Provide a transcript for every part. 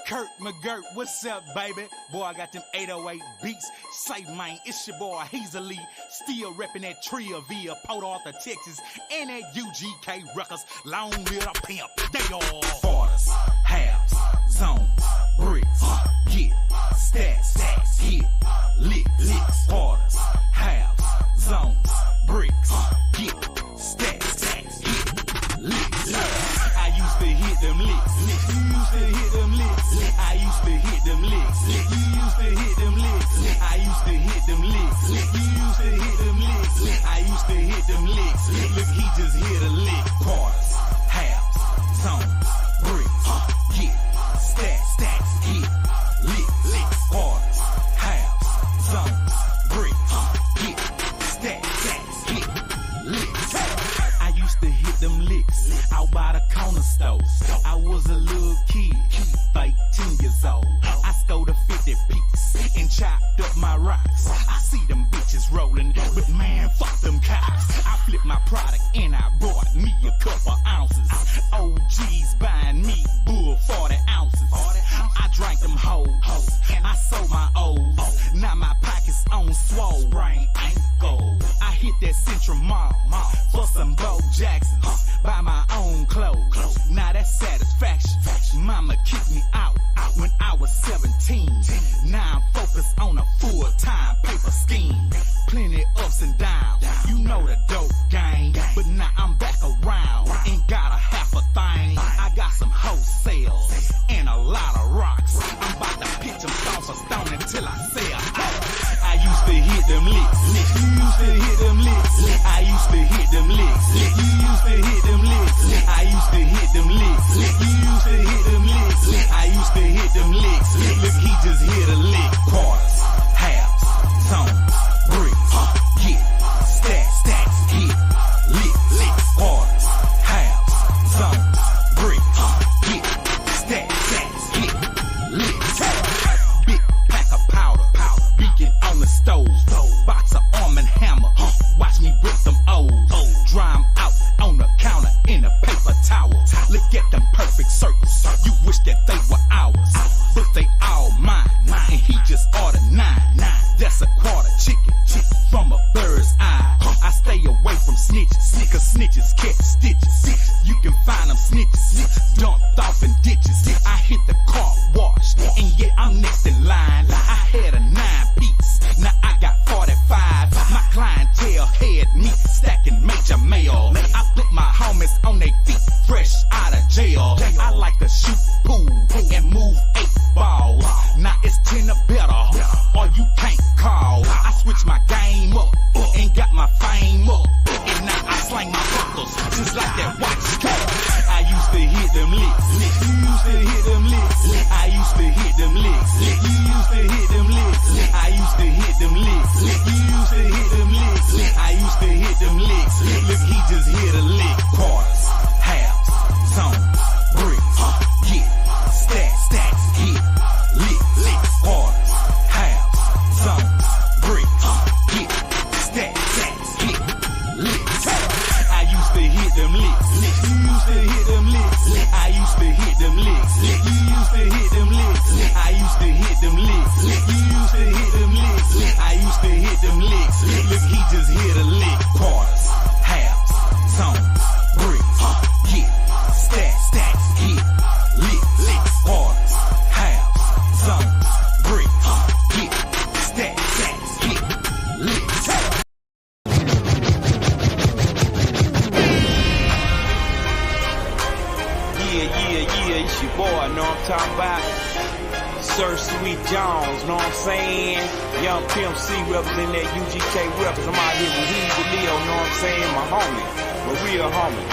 Kurt McGirt, what's up, baby? Boy, I got them 808 beats. Say, man, it's your boy Hazley. Still reppin' that Trill via Port Arthur, Texas. And that UGK Records. Long live a pimp. They all quarters, halves, zones, bricks. Get stats, hit, licks. Quarters, halves, zones, bricks. Get stats, hit, licks. I used to hit them licks. You used to hit them licks. I used to hit them licks. You used to hit them licks. I used to hit them licks. You used to hit them licks. I used to hit them licks. Look, he just hit a lick. Quarters, halves, zones, bricks. Get stats, hit, licks. Quarters, halves, zones, bricks. Get stats, hit, licks. I used to hit them licks out by the corner store. I was a little kid, 13 years old. I stole the 50 piece and chopped up my rocks. I see them bitches rolling, but man, fuck them cops. I flipped my product and I bought me a couple ounces. OGs buying me bull 40 ounces. I drank them hoes and I sold my O's. Now my pockets on swole, brain ain't gold. I hit that Central Mall for some Bo Jacksons. Buy my own clothes. Now that's satisfaction. Mama kicked me out when I was 17. Now I'm focused on a full-time paper scheme. Plenty ups and downs. You know the dope game. But now I'm back around. Ain't got a half a thing. I got some wholesale and a lot of rocks. I'm about to pitch them stone for stone until I sell. I used to hit them licks. You used to hit them licks. I used to hit them licks. You used to hit them licks. I used to hit them licks. You used to hit them licks. I used to hit them licks. Look, he just hit a lick. Quarters, halves, zones, bricks. Get stats, hit, licks. Quarters, halves, zones, bricks. Get stats, hit, licks. Big pack of powder, beacon on the stove. Box of Arm and Hammer. Watch me rip them O's. Dry 'em out on the counter in a paper towel. Look at them perfect circles. You wish that they were ours, but they all mine. And he just ordered 9. That's a quarter chicken from a bird's eye. I stay away from snitches, cause snitches catch stitches. You can find them snitches dumped off in ditches. I hit the car wash, and yeah, I'm next in line. I had a 9-piece, now I got 45. My clientele had me stacking major mail. I put my homies on their feet, fresh out of jail. I like to shoot pool and move 8 balls. Now it's 10 or better, or you can't call. I switch my game up and got my fame up, and now I slang my buckles just like that watch. I used to hit them licks. You used to hit them licks. I used to hit them licks. You used to hit them licks. I used to hit them licks. You used to hit them licks. I used to hit them licks. Look, he just hit a lick. Quarters, halves, zones, bricks. Get stats, hit, licks. Quarters, halves, zones, bricks. Get stats, hit, licks. I used to hit them licks. You used to hit them licks. I used to hit them licks. You used to hit them licks. I used to hit them licks. You used to hit them licks. I used to hit them licks. Look, he just hit a lick. Quarters, halves, zones, bricks. Get stats, hit, licks. Quarters, halves, zones, bricks. Get stats, hit, licks. Yeah, it's your boy, know what I'm talking about? Sir Sweet Jones, know what I'm saying? Young Pimp C representing that UGK Records. I'm out here with Heezy Leo, know what I'm saying? My homie, my real homie.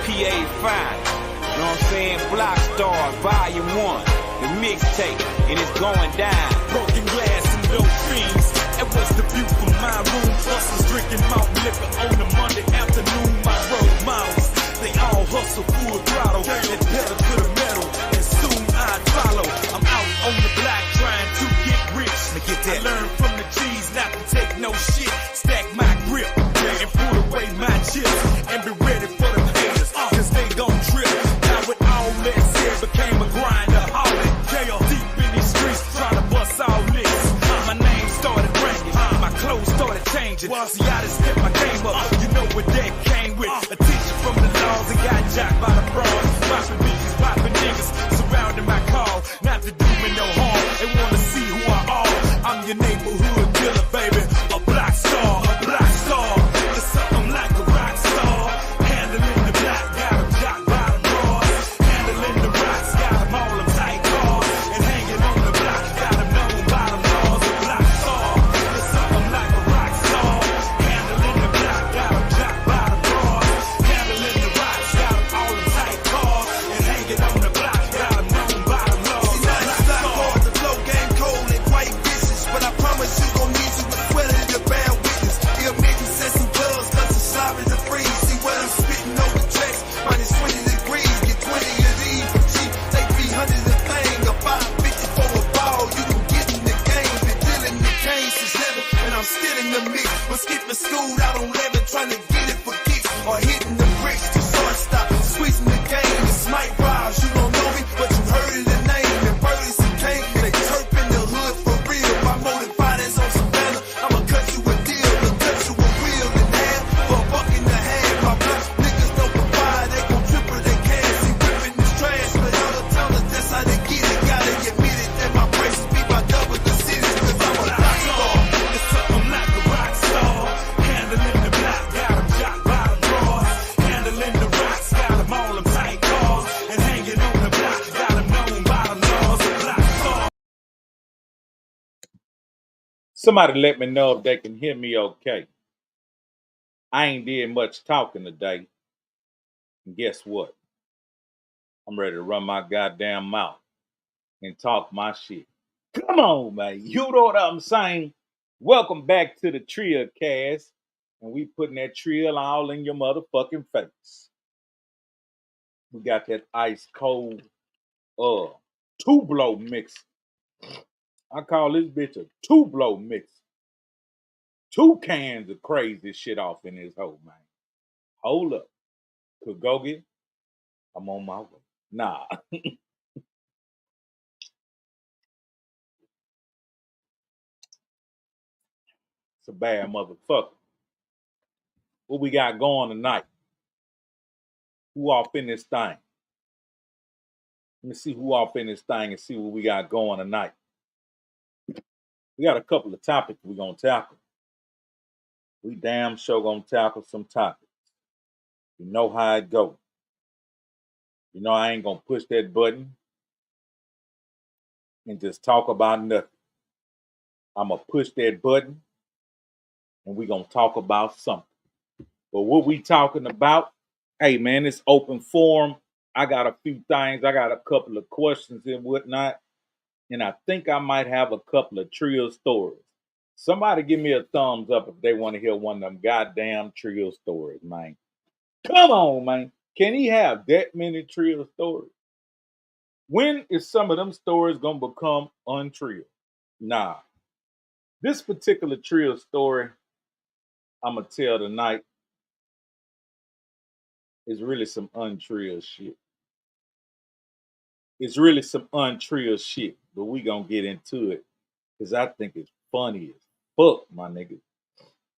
PA Fine, know what I'm saying? Block Stars, Volume 1, the mixtape, and it's going down. Broken glass and no dreams. That was the view from my room. Hustlers drinking malt liquor on a Monday afternoon. My road miles, they all hustle full throttle. It's pedal to the metal, and soon I'd follow. I'm out on the block trying to get rich. I learned from the G's not to take no shit. Stack my grip and put away my chips. And be ready for the haters, cause they gon' trip. Now with all that said, became a grinder. All that jail. agent. See, I done stepped my game up. You know what that came with. Attention from the laws and got jacked by the bras. Popping bitches, popping niggas, surrounding my car. Not to do me no harm. They wanna see who I are. I'm your neighborhood killer, baby. A black star, a black star. It's something like a rock star. Handling the black, got 'em jacked by the bras. Handling the rocks, got 'em all them tight cars. And hanging on the block, got 'em known by the laws. A black star. It's something like a rock star. Handling the black, got 'em jacked by the bras. Handling the rocks, got 'em all them tight cars. And hanging on the block, got 'em known by the laws. See, now it's not hard. The flow game cold and quite vicious, but I promise you gon' need you with sweater to bear witness. He'll make you set some gloves, cause it's sloppy to freeze. See what I'm spitting over tracks, minus 20 degrees. Get 20 of these for cheap, take 300 a thing. A 550 for a ball, you can get in the game. Been dealing the cane since 7, and I'm still in the mix. But skipping school out on 11, trying to get it for kicks. Or hitting the bricks to shortstop, squeezing the game. It's Mike Riles, you don't know me, but you heard of the name. And Burley's and Kane, they turp in the hood for real. My motive finance on Savannah, I'ma cut you a deal. The cut you a wheel in half for $1.50. My black niggas don't provide, they gon' triple they cash. See, whipping this trash, but y'all don't tell us that's how they get it. Gotta admit it, that my prices be by double the cities, cause I'm a rock star. It's something like a rock star. Handling the black, got 'em jacked by the bras. Handling the rocks, got 'em all them tight cars. And hanging on the block, got 'em known by the laws. A black star. Somebody let me know if they can hear me okay. I ain't did much talking today. And guess what? I'm ready to run my goddamn mouth and talk my shit. Come on, man. You know what I'm saying? Welcome back to the Trill cast. And we putting that Trill all in your motherfucking face. We got that ice cold 2-blow mix. I call this bitch a 2-blow mix. 2 cans of crazy shit off in this hole, man. Hold up. Could go get. I'm on my way. Nah. It's a bad motherfucker. What we got going tonight? Who off in this thing? Let me see who off in this thing and see what we got going tonight. We got a couple of topics we're going to tackle. We damn sure going to tackle some topics. You know how it go. You know I ain't going to push that button and just talk about nothing. I'm going to push that button and we're going to talk about something. But what we talking about, hey man, it's open forum. I got a few things. I got a couple of questions and whatnot. And I think I might have a couple of Trill stories. Somebody give me a thumbs up if they want to hear one of them goddamn Trill stories, man. Come on, man. Can he have that many Trill stories? When is some of them stories going to become untrill? Nah. This particular Trill story I'm going to tell tonight is really some untrill shit. It's really some untrill shit, but we going to get into it because I think it's funny as fuck, my nigga.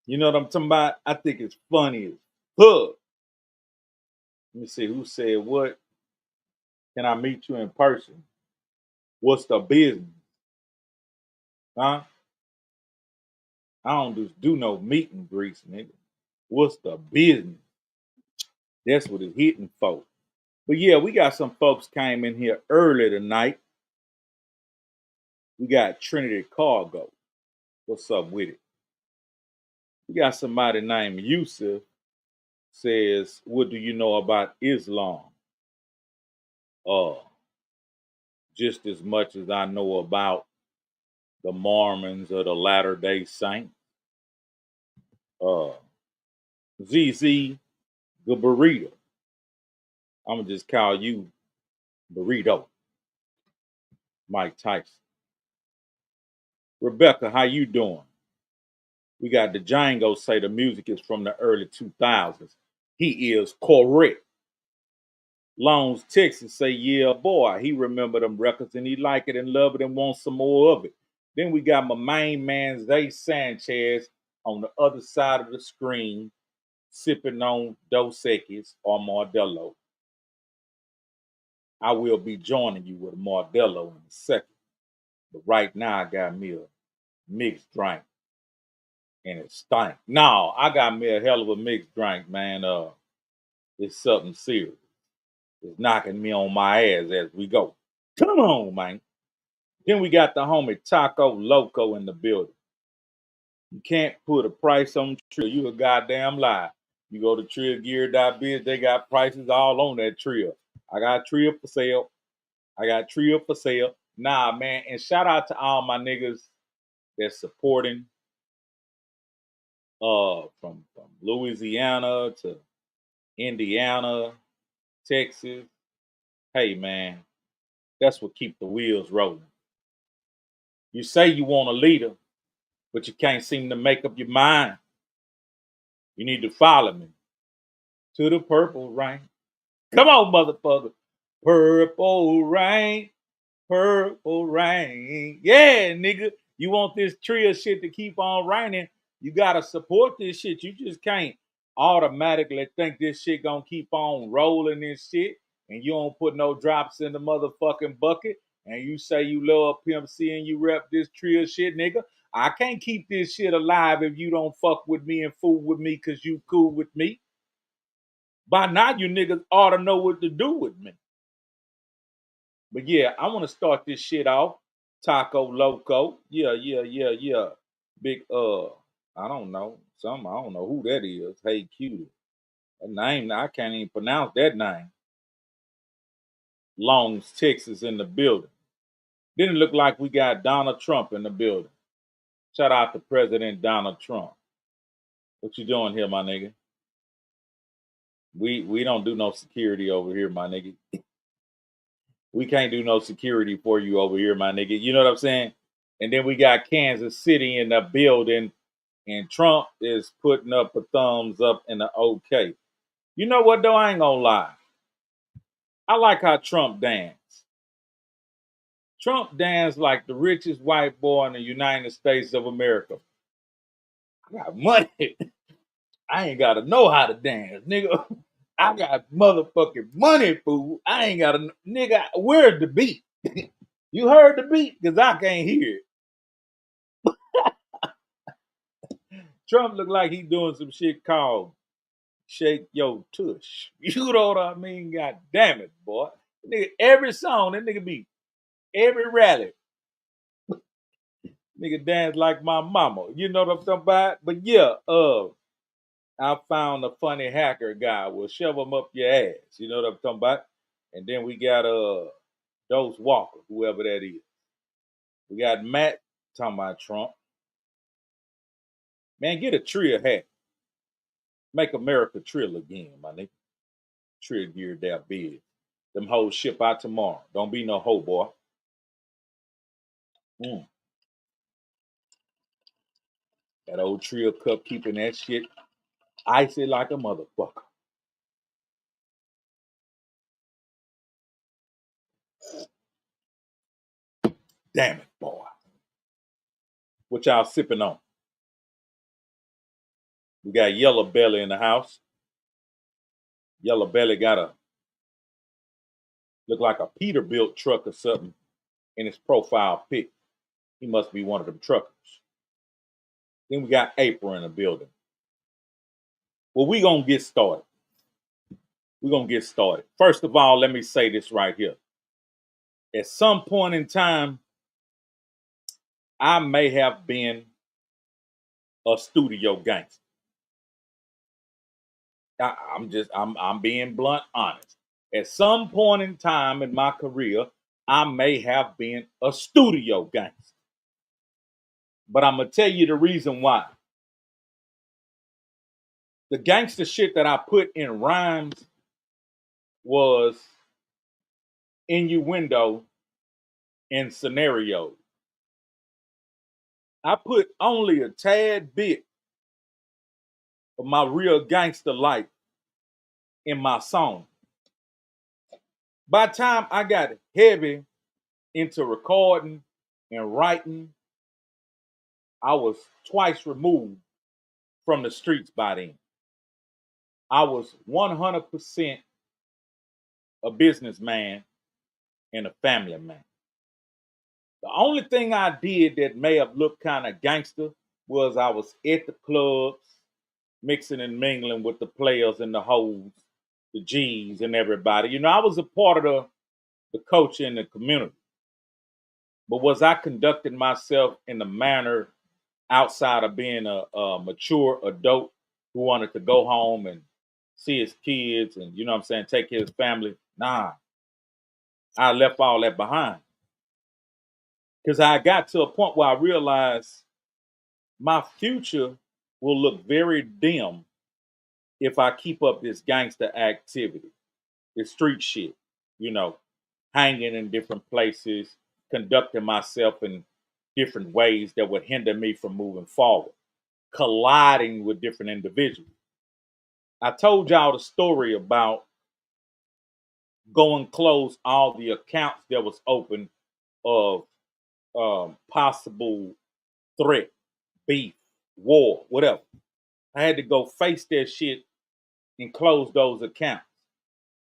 You know what I'm talking about? I think it's funny as fuck. Let me see who said what. Can I meet you in person? What's the business? Huh? I don't just do no meet and greets, nigga. What's the business? That's what it's hitting for. But yeah, we got some folks came in here early tonight. We got Trinity Cargo. What's up with it? We got somebody named Yusuf says, what do you know about Islam? Just as much as I know about the Mormons or the Latter-day Saints. ZZ, the burrito. I'm going to just call you Burrito. Mike Tyson. Rebecca, how you doing? We got the Django say the music is from the early 2000s. He is correct. Loans, Texas say, yeah, boy, he remember them records and he like it and love it and wants some more of it. Then we got my main man, Zay Sanchez. on the other side of the screen, sipping on Dos Equis or Modelo. I will be joining you with Modelo in a second. But right now, I got me a mixed drink, and it stank. No, I got me a hell of a mixed drink, man. It's something serious. It's knocking me on my ass as we go. Come on, man. Then we got the homie Taco Loco in the building. You can't put a price on Trill. You a goddamn lie. You go to trillgear.biz, they got prices all on that Trill. I got Trill for sale. I got Trill for sale. Nah, man. And shout out to all my niggas that's supporting from Louisiana to Indiana, Texas. Hey, man, that's what keep the wheels rolling. You say you want a leader, but you can't seem to make up your mind. You need to follow me to the purple rain. Come on, motherfucker. Purple rain, purple rain. Yeah, nigga. You want this Trill shit to keep on raining, you gotta support this shit. You just can't automatically think this shit gonna keep on rolling and shit, and you don't put no drops in the motherfucking bucket, and you say you love Pimp C and you rep this Trill shit, nigga. I can't keep this shit alive if you don't fuck with me and fool with me because you cool with me. By now, you niggas ought to know what to do with me. But yeah, I want to start this shit off. Taco Loco. Yeah. Big I don't know. I don't know who that is. Hey Cutie. That name, I can't even pronounce that name. Longs, Texas in the building. Didn't look like we got Donald Trump in the building. Shout out to President Donald Trump. What you doing here, my nigga? We don't do no security over here, my nigga. We can't do no security for you over here, my nigga. You know what I'm saying? And then we got Kansas City in the building, and Trump is putting up a thumbs up and an okay. You know what, though? I ain't gonna lie. I like how Trump dance. Trump danced like the richest white boy in the United States of America. I got money. I ain't gotta know how to dance, nigga. I got motherfucking money, fool. I ain't gotta, nigga, where's the beat? You heard the beat? Because I can't hear it. Trump look like he doing some shit called Shake Your Tush. You know what I mean? God damn it, boy. Nigga, every song, that nigga be, every rally, nigga dance like my mama. You know what I'm talking about? But yeah, I found a funny hacker guy. Will shove him up your ass. You know what I'm talking about? And then we got Dose Walker, whoever that is. We got Matt talking about Trump. Man, get a Trill hat. Make America Trill again, my nigga. Trill gear that big. Them hoes ship out tomorrow. Don't be no hoe, boy. That old Trill cup keeping that shit icy like a motherfucker. Damn it, boy. What y'all sipping on? We got Yellow Belly in the house. Yellow Belly got a, look like a Peterbilt truck or something in his profile pic. He must be one of them truckers. Then we got April in the building. Well, we gonna get started. We're gonna get started. First of all, let me say this right here. At some point in time, I may have been a studio gangster. I'm being blunt honest. At some point in time in my career, I may have been a studio gangster. But I'm gonna tell you the reason why. The gangster shit that I put in rhymes was innuendo and scenario. I put only a tad bit of my real gangster life in my song. By the time I got heavy into recording and writing, I was twice removed from the streets by then. I was 100% a businessman and a family man. The only thing I did that may have looked kind of gangster was I was at the clubs, mixing and mingling with the players and the hoes, the G's and everybody. You know, I was a part of the culture in the community. But was I conducting myself in a manner outside of being a mature adult who wanted to go home and see his kids and, you know what I'm saying, take care of his family? Nah, I left all that behind. Because I got to a point where I realized my future will look very dim if I keep up this gangster activity, this street shit, you know, hanging in different places, conducting myself in different ways that would hinder me from moving forward, colliding with different individuals. I told y'all the story about going close all the accounts that was open of possible threat, beef, war, whatever. I had to go face that shit and close those accounts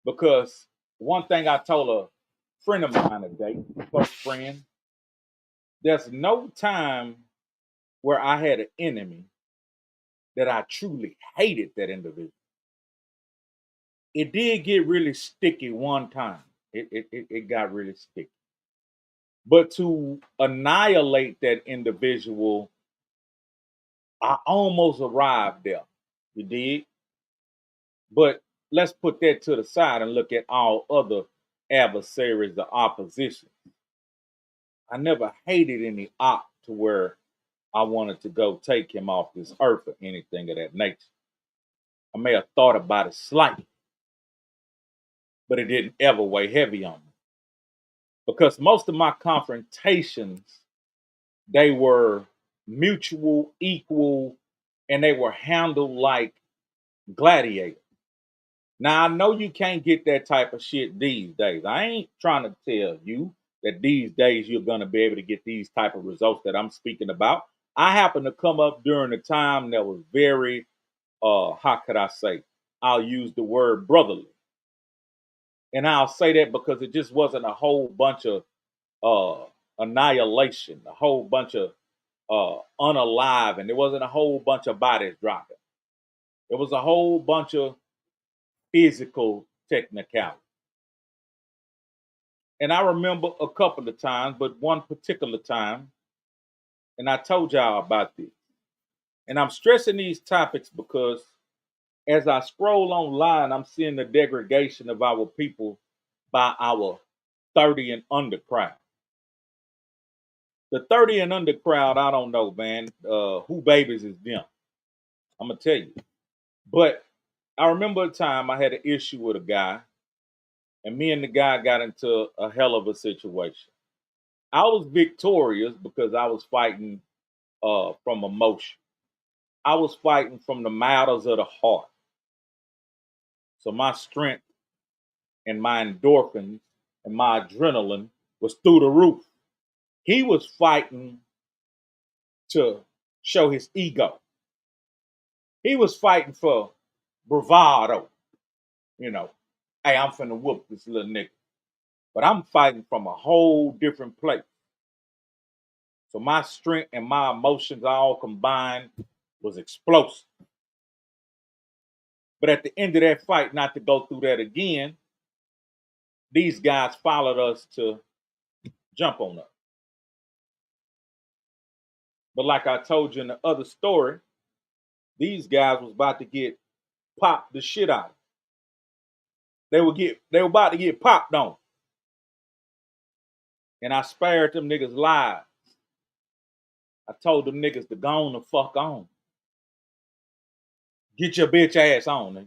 because one thing I told a friend of mine today, close friend, there's no time where I had an enemy that I truly hated that individual. It did get really sticky one time. It got really sticky. But to annihilate that individual, I almost arrived there. You did? But let's put that to the side and look at all other adversaries, the opposition. I never hated any op to where I wanted to go take him off this earth or anything of that nature. I may have thought about it slightly, but it didn't ever weigh heavy on me. Because most of my confrontations, they were mutual, equal, and they were handled like gladiators. Now I know you can't get that type of shit these days. I ain't trying to tell you that these days you're gonna be able to get these type of results that I'm speaking about. I happen to come up during a time that was very how could I say? I'll use the word brotherly. And I'll say that because it just wasn't a whole bunch of annihilation, a whole bunch of unalive, and there wasn't a whole bunch of bodies dropping. It was a whole bunch of physical technicality. And I remember a couple of times, but one particular time, and I told y'all about this. And I'm stressing these topics because as I scroll online, I'm seeing the degradation of our people by our 30 and under crowd. The 30 and under crowd, I don't know, man. Who babies is them? I'm gonna tell you. But I remember a time I had an issue with a guy, and me and the guy got into a hell of a situation. I was victorious because I was fighting from emotion. I was fighting from the matters of the heart. So my strength and my endorphins and my adrenaline was through the roof. He was fighting to show his ego. He was fighting for bravado. You know, hey, I'm finna whoop this little nigga. But I'm fighting from a whole different place. So my strength and my emotions all combined was explosive. But at the end of that fight, not to go through that again, these guys followed us to jump on us. But like I told you in the other story, these guys was about to get popped the shit out. They were about to get popped on. And I spared them niggas lives. I told them niggas to go on the fuck on. Get your bitch ass on, nigga.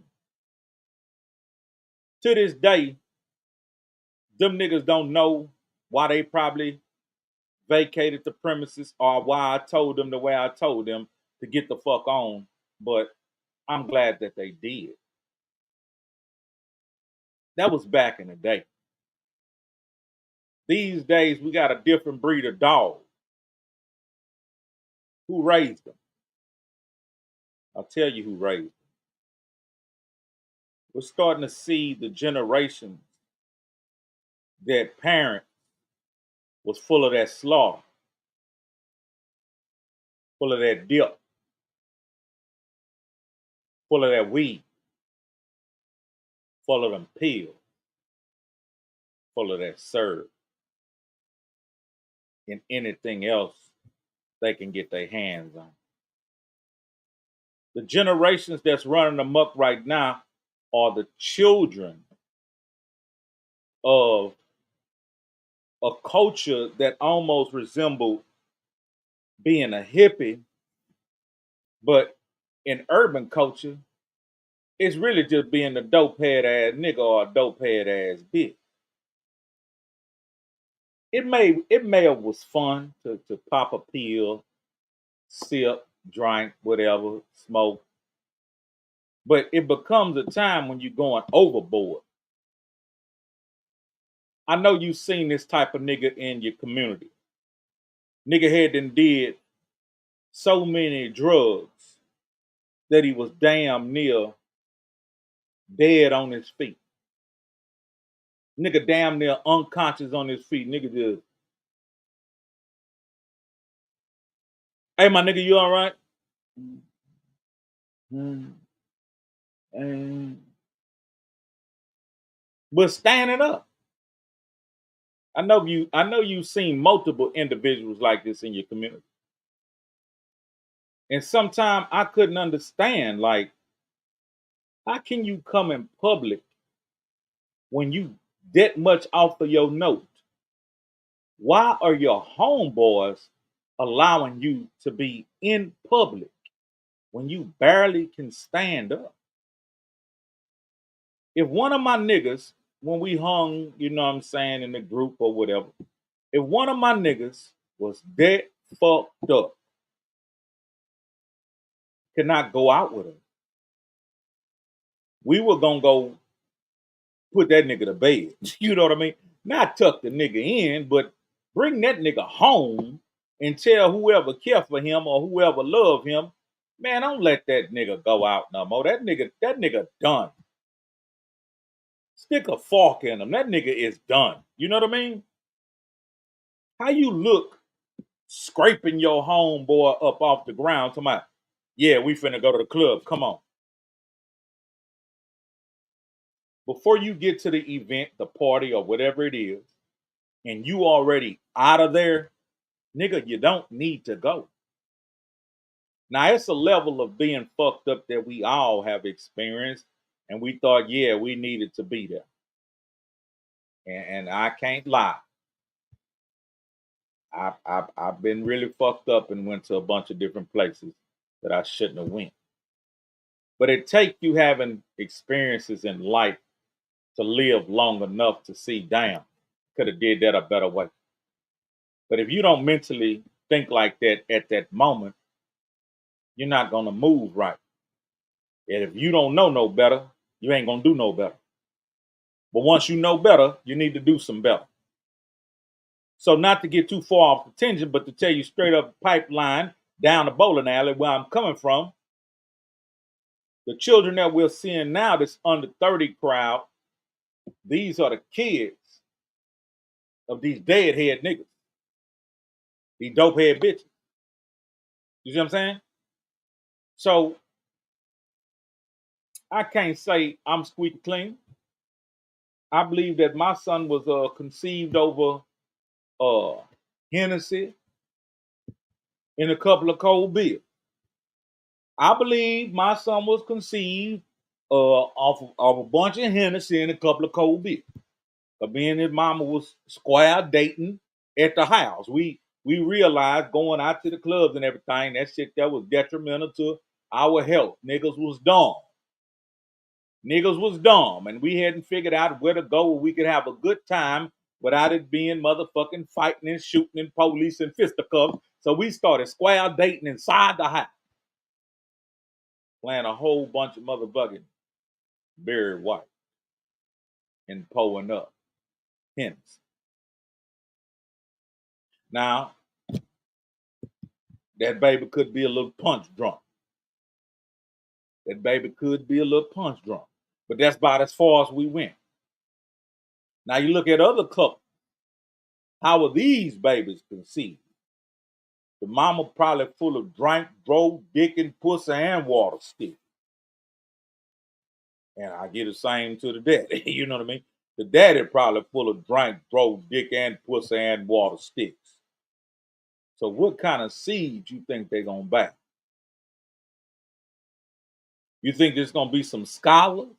To this day, them niggas don't know why they probably vacated the premises or why I told them the way I told them to get the fuck on. But I'm glad that they did. That was back in the day. These days, we got a different breed of dog. Who raised them? I'll tell you who raised them. We're starting to see the generations that parent was full of that slaughter, full of that dip, full of that weed, full of them pills, full of that syrup, and anything else they can get their hands on. The generations that's running amok right now are the children of a culture that almost resembled being a hippie, but in urban culture, it's really just being a dope head ass nigga or a dope head ass bitch. It may have was fun to pop a pill, sip, drink, whatever, smoke. But it becomes a time when you're going overboard. I know you've seen this type of nigga in your community. Nigga had done did so many drugs that he was damn near dead on his feet. Nigga damn near unconscious on his feet. Nigga just, hey my nigga, you all right? Mm, and but standing up. I know you've seen multiple individuals like this in your community. And sometimes I couldn't understand, like, how can you come in public when you that much off of your note? Why are your homeboys allowing you to be in public when you barely can stand up? If one of my niggas, when we hung, you know what I'm saying, in the group or whatever, if one of my niggas was dead fucked up, could not go out with him, we were gonna go put that nigga to bed. You know what I mean? Not tuck the nigga in, but bring that nigga home and tell whoever care for him or whoever love him, man, don't let that nigga go out no more. That nigga done. Stick a fork in him. That nigga is done. You know what I mean? How you look scraping your homeboy up off the ground, talking about, yeah, we finna go to the club. Come on. Before you get to the event, the party, or whatever it is, and you already out of there, nigga, you don't need to go. Now, it's a level of being fucked up that we all have experienced, and we thought, yeah, we needed to be there. And I can't lie. I've been really fucked up and went to a bunch of different places that I shouldn't have went. But it takes you having experiences in life to live long enough to see, damn, could have did that a better way. But if you don't mentally think like that at that moment, you're not gonna move right. And if you don't know no better, you ain't gonna do no better. But once you know better, you need to do some better. So not to get too far off the tangent, but to tell you straight up pipeline down the bowling alley where I'm coming from, the children that we're seeing now, this under 30 crowd, these are the kids of these deadhead niggas, these dope head bitches. You see what I'm saying? So I can't say I'm squeaky clean. I believe that my son was conceived over uh, Hennessy and a couple of cold beers. I believe my son was conceived off of a bunch of Hennessy and a couple of cold beers. But me and his mama was square dating at the house. We realized going out to the clubs and everything, that shit that was detrimental to our health. Niggas was dumb. Niggas was dumb, and we hadn't figured out where to go where we could have a good time without it being motherfucking fighting and shooting and police and fisticuffs. So we started square dating inside the house, playing a whole bunch of motherfucking Barry White and pulling up hints. Now, that baby could be a little punch drunk. That baby could be a little punch drunk. But that's about as far as we went. Now you look at other couples. How were these babies conceived? The mama probably full of drink, drove, dick, and pussy and water stick. And I get the same to the daddy. You know what I mean? The daddy probably full of drink, drove, dick, and pussy and water sticks. So what kind of seeds you think they're gonna back? You think there's gonna be some scholars?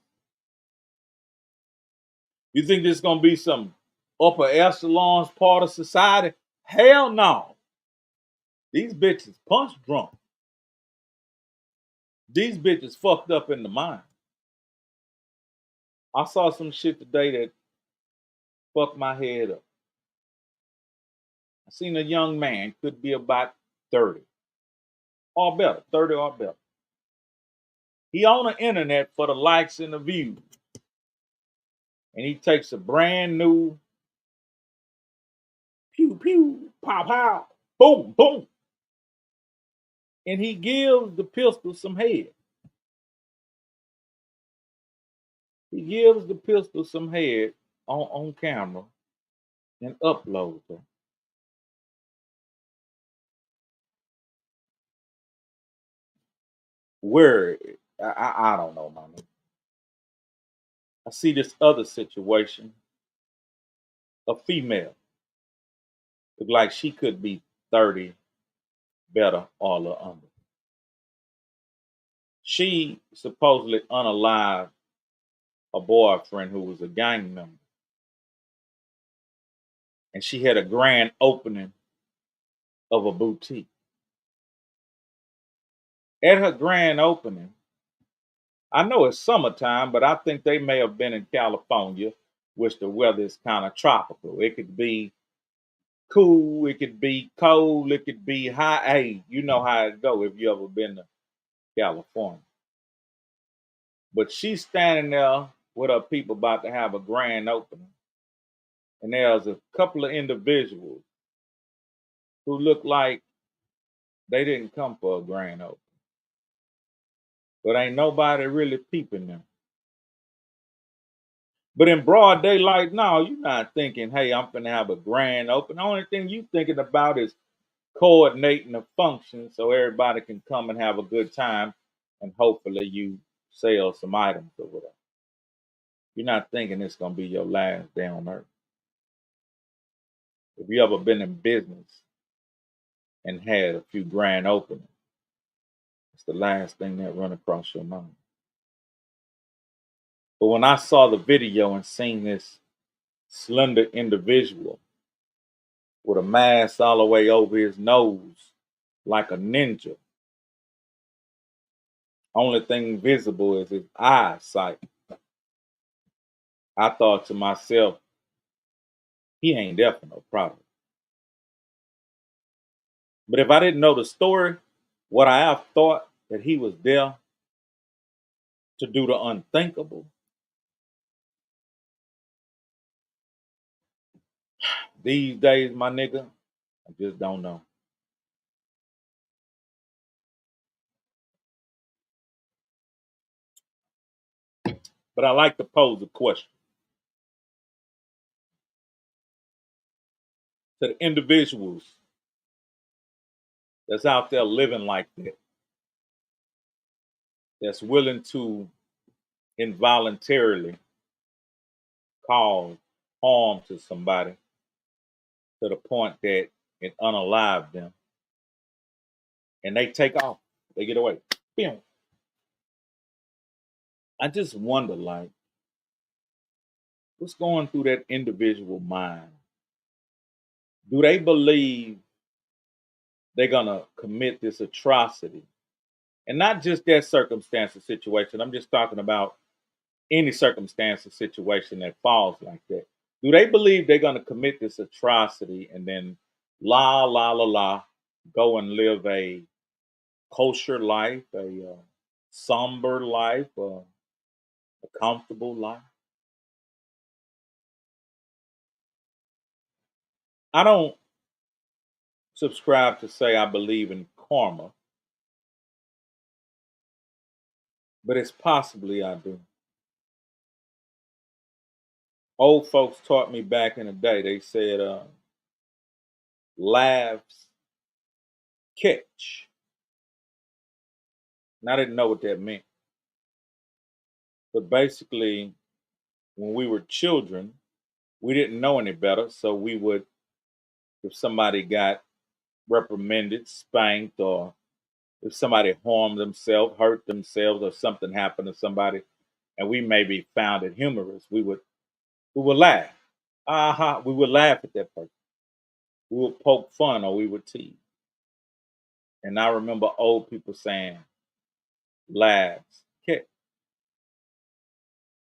You think there's gonna be some upper echelons part of society? Hell no. These bitches punch drunk. These bitches fucked up in the mind. I saw some shit today that fucked my head up. I seen a young man, could be about 30 or better, 30 or better. He on the internet for the likes and the views. And he takes a brand new pew pew, pow pow, boom, boom. And he gives the pistol some head. He gives the pistol some head on camera and uploads it. Where I don't know, man. I see this other situation. A female. Look like she could be 30, better, or a little under. She supposedly unalived a boyfriend who was a gang member. And she had a grand opening of a boutique. At her grand opening, I know it's summertime, but I think they may have been in California, which the weather is kind of tropical. It could be cool, it could be cold, it could be high. Hey, you know how it go if you ever been to California. But she's standing there with her people about to have a grand opening. And there's a couple of individuals who look like they didn't come for a grand opening. But ain't nobody really peeping them. But in broad daylight, no, you're not thinking, hey, I'm finna have a grand open. The only thing you thinking about is coordinating the function so everybody can come and have a good time and hopefully you sell some items or whatever. You're not thinking it's gonna be your last day on earth. If you ever been in business and had a few grand openings, it's the last thing that run across your mind. But when I saw the video and seen this slender individual with a mask all the way over his nose like a ninja, only thing visible is his eyesight, I thought to myself, he ain't there for no problem. But if I didn't know the story, would I have thought that he was there to do the unthinkable? These days, my nigga, I just don't know. But I like to pose a question to the individuals that's out there living like that, that's willing to involuntarily cause harm to somebody to the point that it unalive them. And they take off. They get away. Boom. I just wonder, like, what's going through that individual mind? Do they believe they're gonna commit this atrocity? And not just that circumstance or situation. I'm just talking about any circumstance or situation that falls like that. Do they believe they're gonna commit this atrocity and then la la la la go and live a kosher life, a somber life, a comfortable life? I don't subscribe to say I believe in karma. but it's possibly I do. Old folks taught me back in the day. They said, laughs catch. And I didn't know what that meant. But basically, when we were children, we didn't know any better. So we would, if somebody got reprimanded, spanked, or if somebody harmed themselves, hurt themselves, or something happened to somebody, and we maybe found it humorous, we would laugh. We would laugh at that person. We would poke fun or we would tease. And I remember old people saying, laughs catch.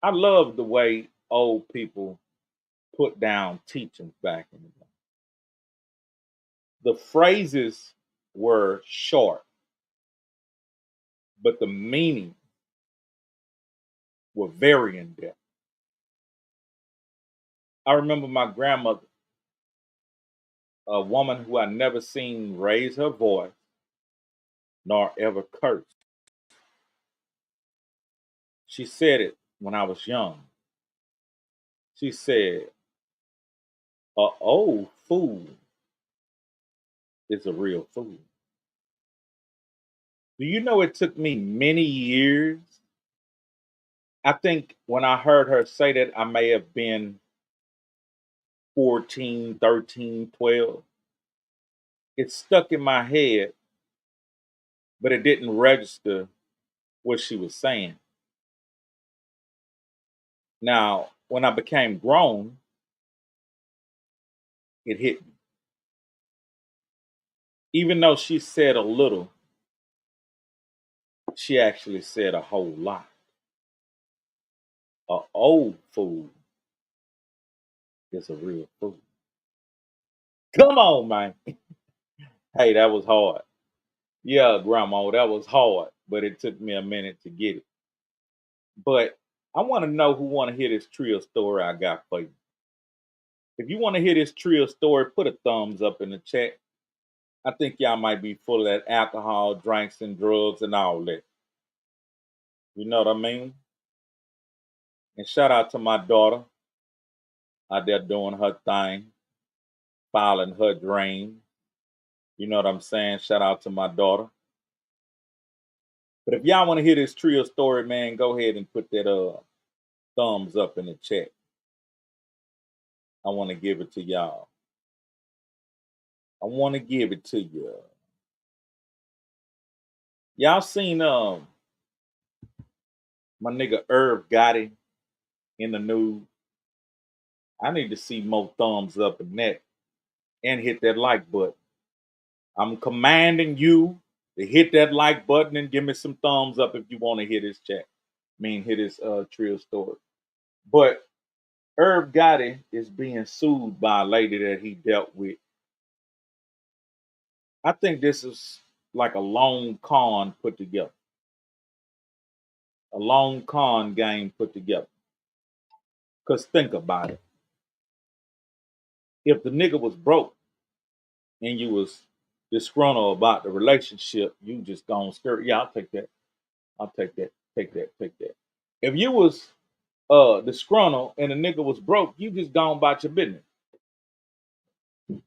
I love the way old people put down teachings back in the day. The phrases were short, but the meaning were very in depth. I remember my grandmother, a woman who I never seen raise her voice nor ever curse. She said it when I was young. She said, "A old fool is a real fool." Do you know it took me many years? I think when I heard her say that, I may have been 14, 13, 12. It stuck in my head, but it didn't register what she was saying. Now, when I became grown, it hit me. Even though she said a little, she actually said a whole lot. A old fool is a real fool. Come on, man. Hey, that was hard. Yeah, Grandma, that was hard, but it took me a minute to get it. But I want to know who want to hear this Trill story I got for you. If you want to hear this Trill story, put a thumbs up in the chat. I think y'all might be full of that alcohol, drinks, and drugs and all that. You know what I mean? And shout out to my daughter out there doing her thing, following her dream. You know what I'm saying? Shout out to my daughter. But if y'all want to hear this Trill story, man, go ahead and put that thumbs up in the chat. I want to give it to y'all. I want to give it to you. Y'all seen my nigga Irv Gotti in the news? I need to see more thumbs up in that and hit that like button. I'm commanding you to hit that like button and give me some thumbs up if you want to hear this chat. Hear this Trill story. But Irv Gotti is being sued by a lady that he dealt with. I think this is like a long con put together. A long con game put together. Because think about it. If the nigga was broke and you was disgruntled about the relationship, you just gonna skirt. Yeah, I'll take that. I'll take that. Take that. Take that. If you was disgruntled and the nigga was broke, you just gone about your business.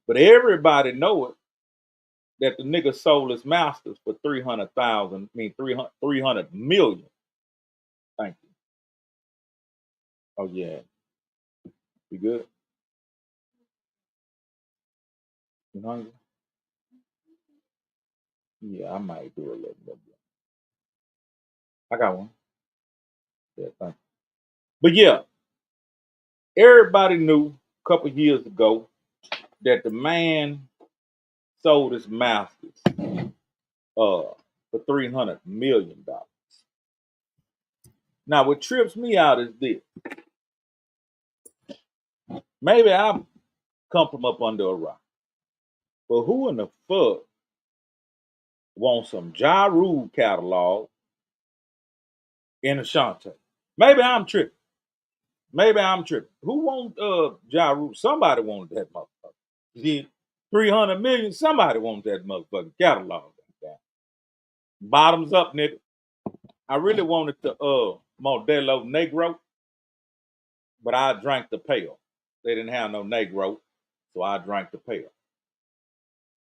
But everybody know it that the nigga sold his masters for 300,000. 300 million. Thank you. Oh yeah. You good? You hungry? Yeah, I might do a little bit. I got one. Yeah, thank you. But yeah, everybody knew a couple years ago that the man sold his masters for $300 million. Now, what trips me out is this. Maybe I come from up under a rock, but who in the fuck wants some Ja Rule catalog in Ashanti? Maybe I'm tripping. Maybe I'm tripping. Who wants Ja Rule? Somebody wanted that motherfucker. See, 300 million, somebody wants that motherfucking catalog. Bottoms up, nigga. I really wanted the Modelo Negro, but I drank the pale. They didn't have no Negro, so I drank the pale.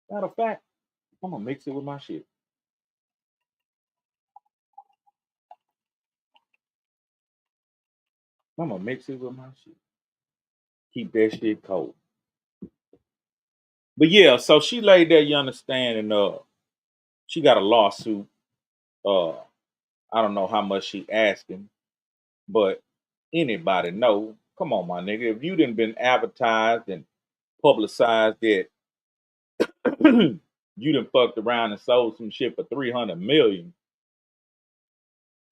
Matter of fact, I'm gonna mix it with my shit. I'm gonna mix it with my shit. Keep that shit cold. But yeah, so she laid there, you understand, and she got a lawsuit. Uh, I don't know how much she asking, but anybody know? Come on, my nigga. If you didn't been advertised and publicized that you done fucked around and sold some shit for 300 million,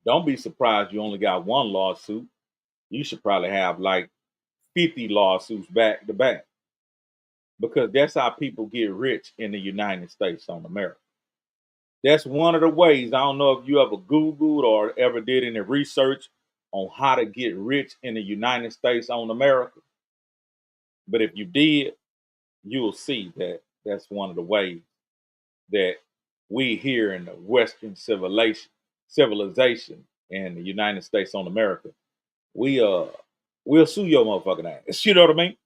don't be surprised you only got one lawsuit. You should probably have like 50 lawsuits back to back. Because that's how people get rich in the United States of America. That's one of the ways. I don't know if you ever Googled or ever did any research on how to get rich in the United States on America. But if you did, you'll see that that's one of the ways that we here in the Western civilization in the United States on America, we'll sue your motherfucking ass. You know what I mean?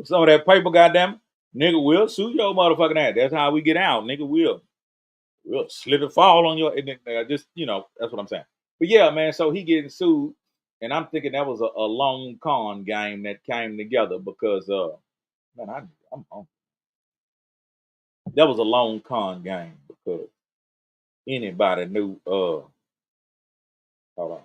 Some of that paper, goddamn, nigga, will sue your motherfucking ass. That's how we get out, nigga. We'll slip and fall on your, and then, just that's what I'm saying. But yeah, man. So he getting sued, and I'm thinking that was a long con game that came together because man, I'm hungry. That was a long con game because anybody knew. Hold on.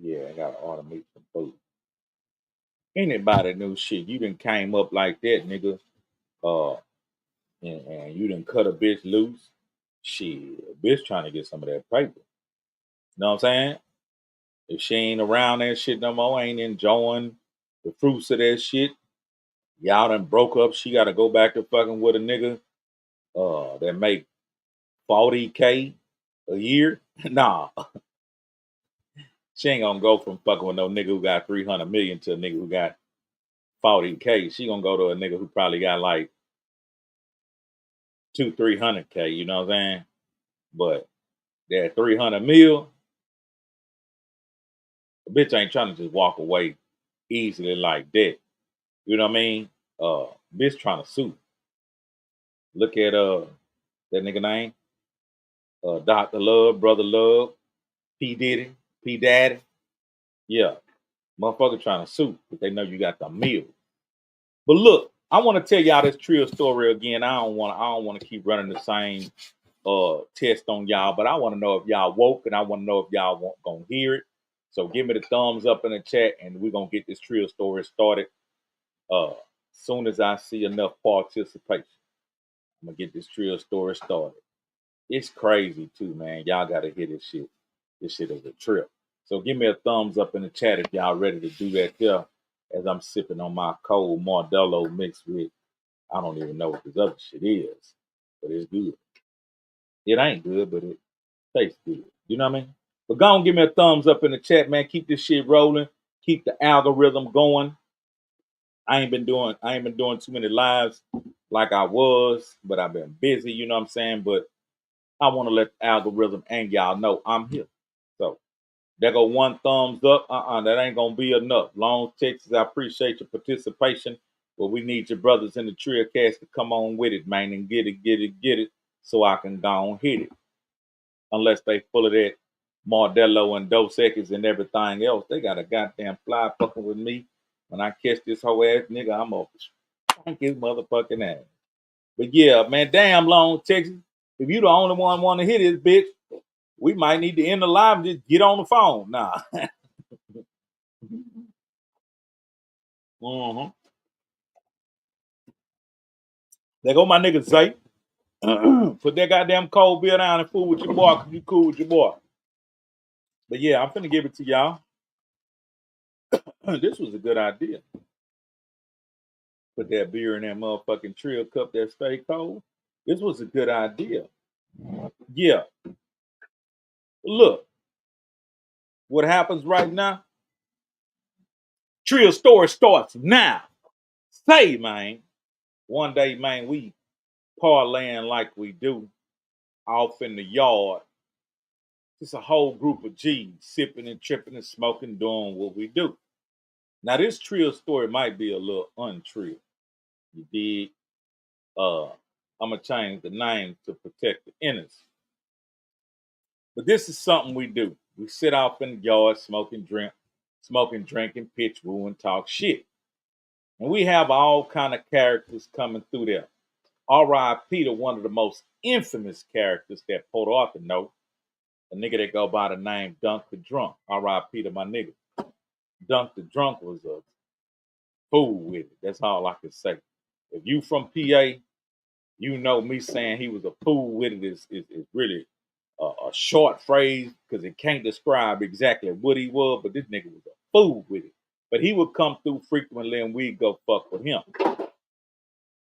Yeah, I gotta order me some food. Anybody knew shit. You done came up like that, nigga. Uh, and you done cut a bitch loose. Shit, a bitch trying to get some of that paper. You know what I'm saying? If she ain't around that shit no more, ain't enjoying the fruits of that shit, y'all done broke up. She got to go back to fucking with a nigga that make 40K a year. Nah, she ain't gonna go from fucking with no nigga who got 300 million to a nigga who got 40K. She gonna go to a nigga who probably got like 300K. You know what I'm saying? But that 300 mil, the bitch ain't trying to just walk away easily like that. You know what I mean? Bitch trying to sue. Look at that nigga name, Dr. Love, Brother Love, P Diddy, P Daddy. Yeah, motherfucker trying to sue, but they know you got the meal. But look, I want to tell y'all this Trill story again. I don't want to keep running the same test on y'all, but I want to know if y'all woke, and I want to know if y'all gonna hear it. So give me the thumbs up in the chat, and we're gonna get this Trill story started. Soon as I see enough participation, I'm gonna get this Trill story started. It's crazy too, man. Y'all gotta hear this shit. This shit is a trip. So give me a thumbs up in the chat if y'all ready to do that there. As I'm sipping on my cold Modelo mixed with, I don't even know what this other shit is, but it's good. It ain't good, but it tastes good. You know what I mean? But go on, give me a thumbs up in the chat, man. Keep this shit rolling. Keep the algorithm going. I ain't been doing too many lives like I was, but I've been busy, you know what I'm saying? But I want to let the algorithm and y'all know I'm here. So there go one thumbs up. That ain't gonna be enough. Long Texas, I appreciate your participation, but we need your brothers in the Trill cast to come on with it, man, and get it, so I can go and hit it. Unless they full of that Mardello and Dos Equis and everything else, they got a goddamn fly fucking with me. When I catch this whole ass nigga, I'm gonna spank his motherfucking ass. But yeah, man, damn Long Texas. If you the only one want to hit this bitch, we might need to end the live and just get on the phone. Nah. Mm-hmm. There go my nigga Zay. Put that goddamn cold beer down and fool with your boy, cause you cool with your boy. But yeah, I'm finna give it to y'all. This was a good idea. Put that beer in that motherfucking Trill cup that stay cold. This was a good idea. Yeah. Look, what happens right now? Trill story starts now. Say, man. one day, man, we parlaying like we do off in the yard. Just a whole group of G's sipping and tripping and smoking, doing what we do. Now, this Trill story might be a little untrill. You dig? I'm gonna change the name to protect the innocent. But this is something we do. We sit off in the yard, smoking, drinking, pitch, woo, and talk shit. And we have all kind of characters coming through there. R.I.P. to one of the most infamous characters that Port Arthur know, a nigga that go by the name Dunk the Drunk. R.I.P. to my nigga. Dunk the Drunk was a fool with it. That's all I can say. If you from PA, you know me saying he was a fool with it is really a short phrase because it can't describe exactly what he was, but this nigga was a fool with it. But he would come through frequently and we'd go fuck with him.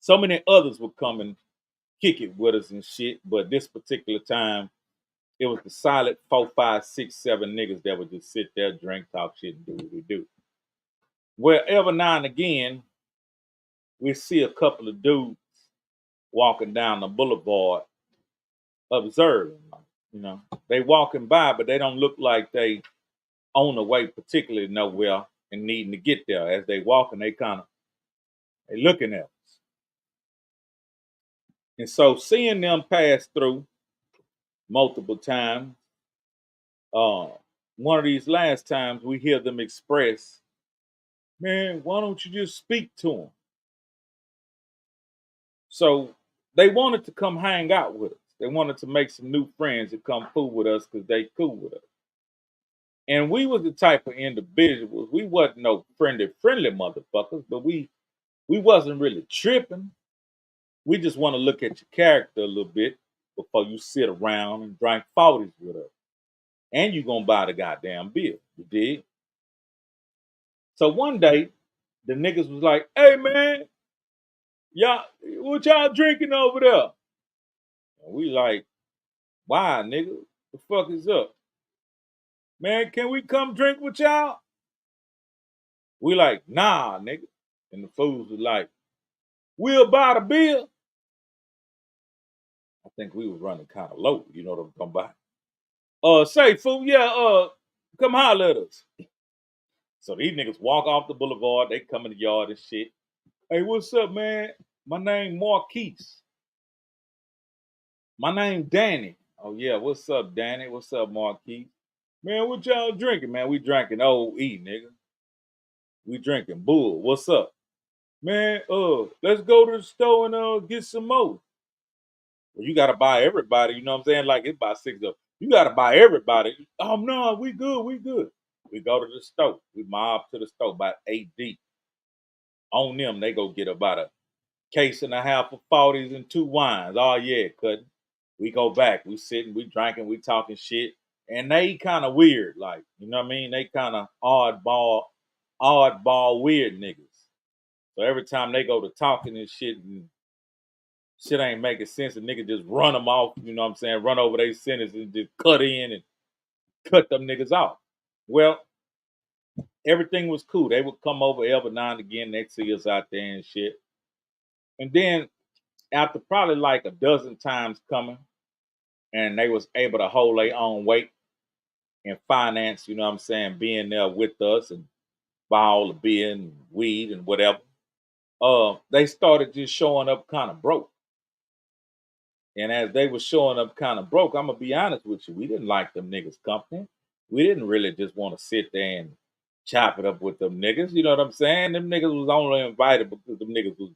So many others would come and kick it with us and shit, but this particular time, it was the solid 4, 5, 6, 7 niggas that would just sit there, drink, talk shit, and do what we do. Well, every now and again, we see a couple of dudes walking down the boulevard observing. You know, they walking by, but they don't look like they on the way particularly nowhere and needing to get there. As they walking, they looking at us. And so seeing them pass through multiple times, one of these last times we hear them express, man, why don't you just speak to them? So they wanted to come hang out with us. They wanted to make some new friends and come fool with us because they cool with us. And we was the type of individuals, we wasn't no friendly motherfuckers, but we wasn't really tripping. We just want to look at your character a little bit before you sit around and drink 40s with us. And you gonna buy the goddamn beer, you dig? So one day, the niggas was like, hey man, y'all, what y'all drinking over there? And we like, why, nigga? The fuck is up? Man, can we come drink with y'all? We like, nah, nigga. And the fools was like, we'll buy the beer. I think we was running kind of low, you know what I'm talking about. Say, fool, yeah, come holler at us. So these niggas walk off the boulevard, they come in the yard and shit. Hey, what's up, man? My name Marquise. My name Danny. Oh yeah, what's up, Danny? What's up, Marquise? Man, what y'all drinking, man? We drinking OE, nigga. We drinking bull. What's up? Man, let's go to the store and get some more. Well, you gotta buy everybody, you know what I'm saying? Like it's about 6 of them. You gotta buy everybody. Oh no, we good, we good. We go to the store. We mob to the store about 8 deep. On them, they go get about a case and a half of 40s and 2 wines. Oh yeah, cutting. We go back. We sitting, we drinking, we talking shit. And they kind of weird, like, you know what I mean? They kind of oddball, weird niggas. So every time they go to talking and shit ain't making sense, the nigga just run them off, you know what I'm saying? Run over their sentence and just cut in and cut them niggas off. Well, everything was cool. They would come over every now and again. They'd see us out there and shit. And then after probably like a dozen times coming, and they was able to hold their own weight and finance, you know what I'm saying, being there with us and buy all the beer and weed and whatever, they started just showing up kind of broke. And as they were showing up kind of broke, I'm gonna be honest with you, we didn't like them niggas' company. We didn't really just want to sit there and chop it up with them niggas. You know what I'm saying? Them niggas was only invited because them niggas was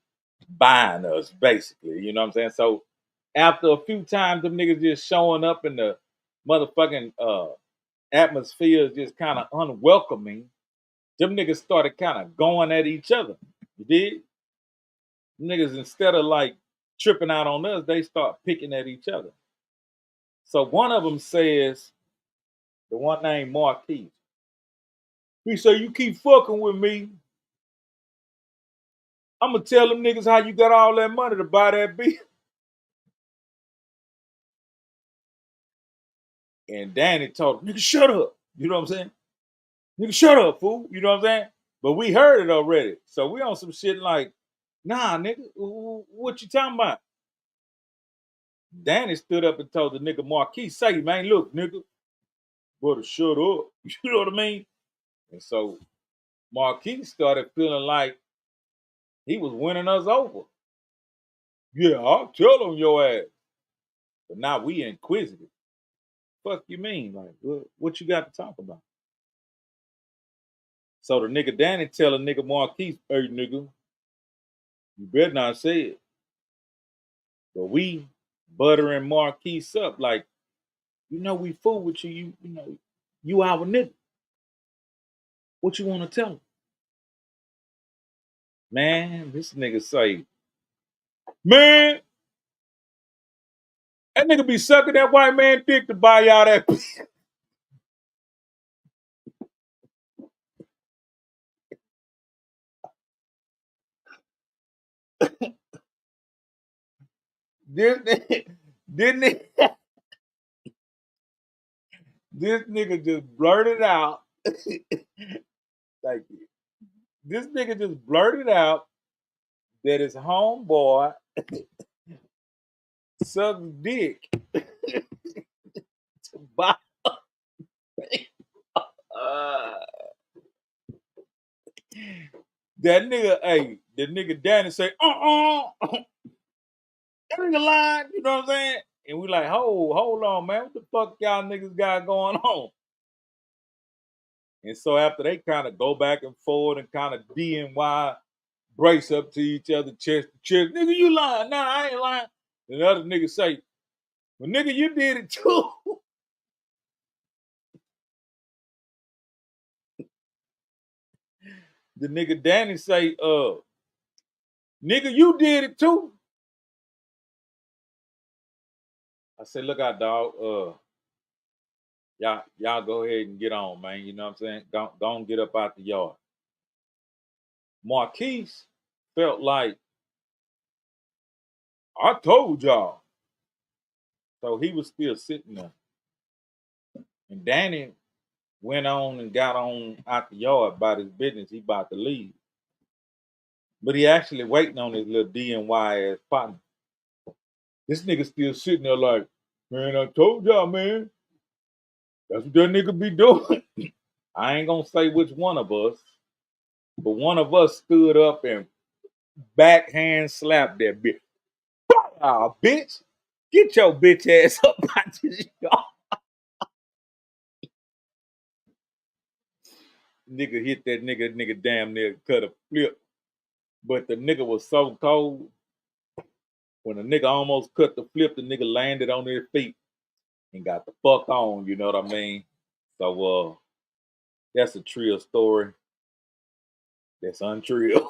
buying us, basically. You know what I'm saying? So after a few times, them niggas just showing up in the motherfucking atmosphere is just kind of unwelcoming. Them niggas started kind of going at each other. You did? Niggas, instead of like tripping out on us, they start picking at each other. So one of them says, the one named Marquise, he say, you keep fucking with me, I'm gonna tell them niggas how you got all that money to buy that beer. And Danny told him, nigga, shut up. You know what I'm saying? Nigga, shut up, fool. You know what I'm saying? But we heard it already. So we on some shit like, Nah, nigga, what you talking about? Danny stood up and told the nigga Marquis, say, man, look, nigga, better shut up. You know what I mean? And so Marquis started feeling like he was winning us over. Yeah, I'll tell him your ass. But now we inquisitive. Fuck you mean? Like, what you got to talk about? So the nigga Danny tell a nigga Marquis, hey, nigga, you better not say it. But we buttering Marquis up like, you know we fool with you. You know, you our nigga. What you want to tell him? Man, this nigga say, man, that nigga be sucking that white man dick to buy y'all that. This nigga just blurted out. Thank you. This nigga just blurted out that his homeboy sucks dick to buy. That nigga, hey, the nigga Danny say, that nigga lying, you know what I'm saying? And we like, hold on, man, what the fuck y'all niggas got going on? And so after they kind of go back and forth and kind of DNY, brace up to each other, chest to chest, nigga, you lying. Nah, I ain't lying. And the other nigga say, well, nigga, you did it too. The nigga Danny say, nigga, you did it too. I said, look out, dog. Y'all go ahead and get on, man. You know what I'm saying? Don't get up out the yard. Marquise felt like, I told y'all. So he was still sitting there. And Danny went on and got on out the yard about his business. He about to leave. But he actually waiting on his little DNY ass partner. This nigga still sitting there like, man, I told y'all, man. That's what that nigga be doing. I ain't gonna say which one of us, but one of us stood up and backhand slapped that bitch. Ah, bitch. Get your bitch ass up out this yard. Nigga hit that nigga damn near cut a flip. But the nigga was so cold. When the nigga almost cut the flip, the nigga landed on his feet and got the fuck on, you know what I mean? So that's a Trill story. That's untrill.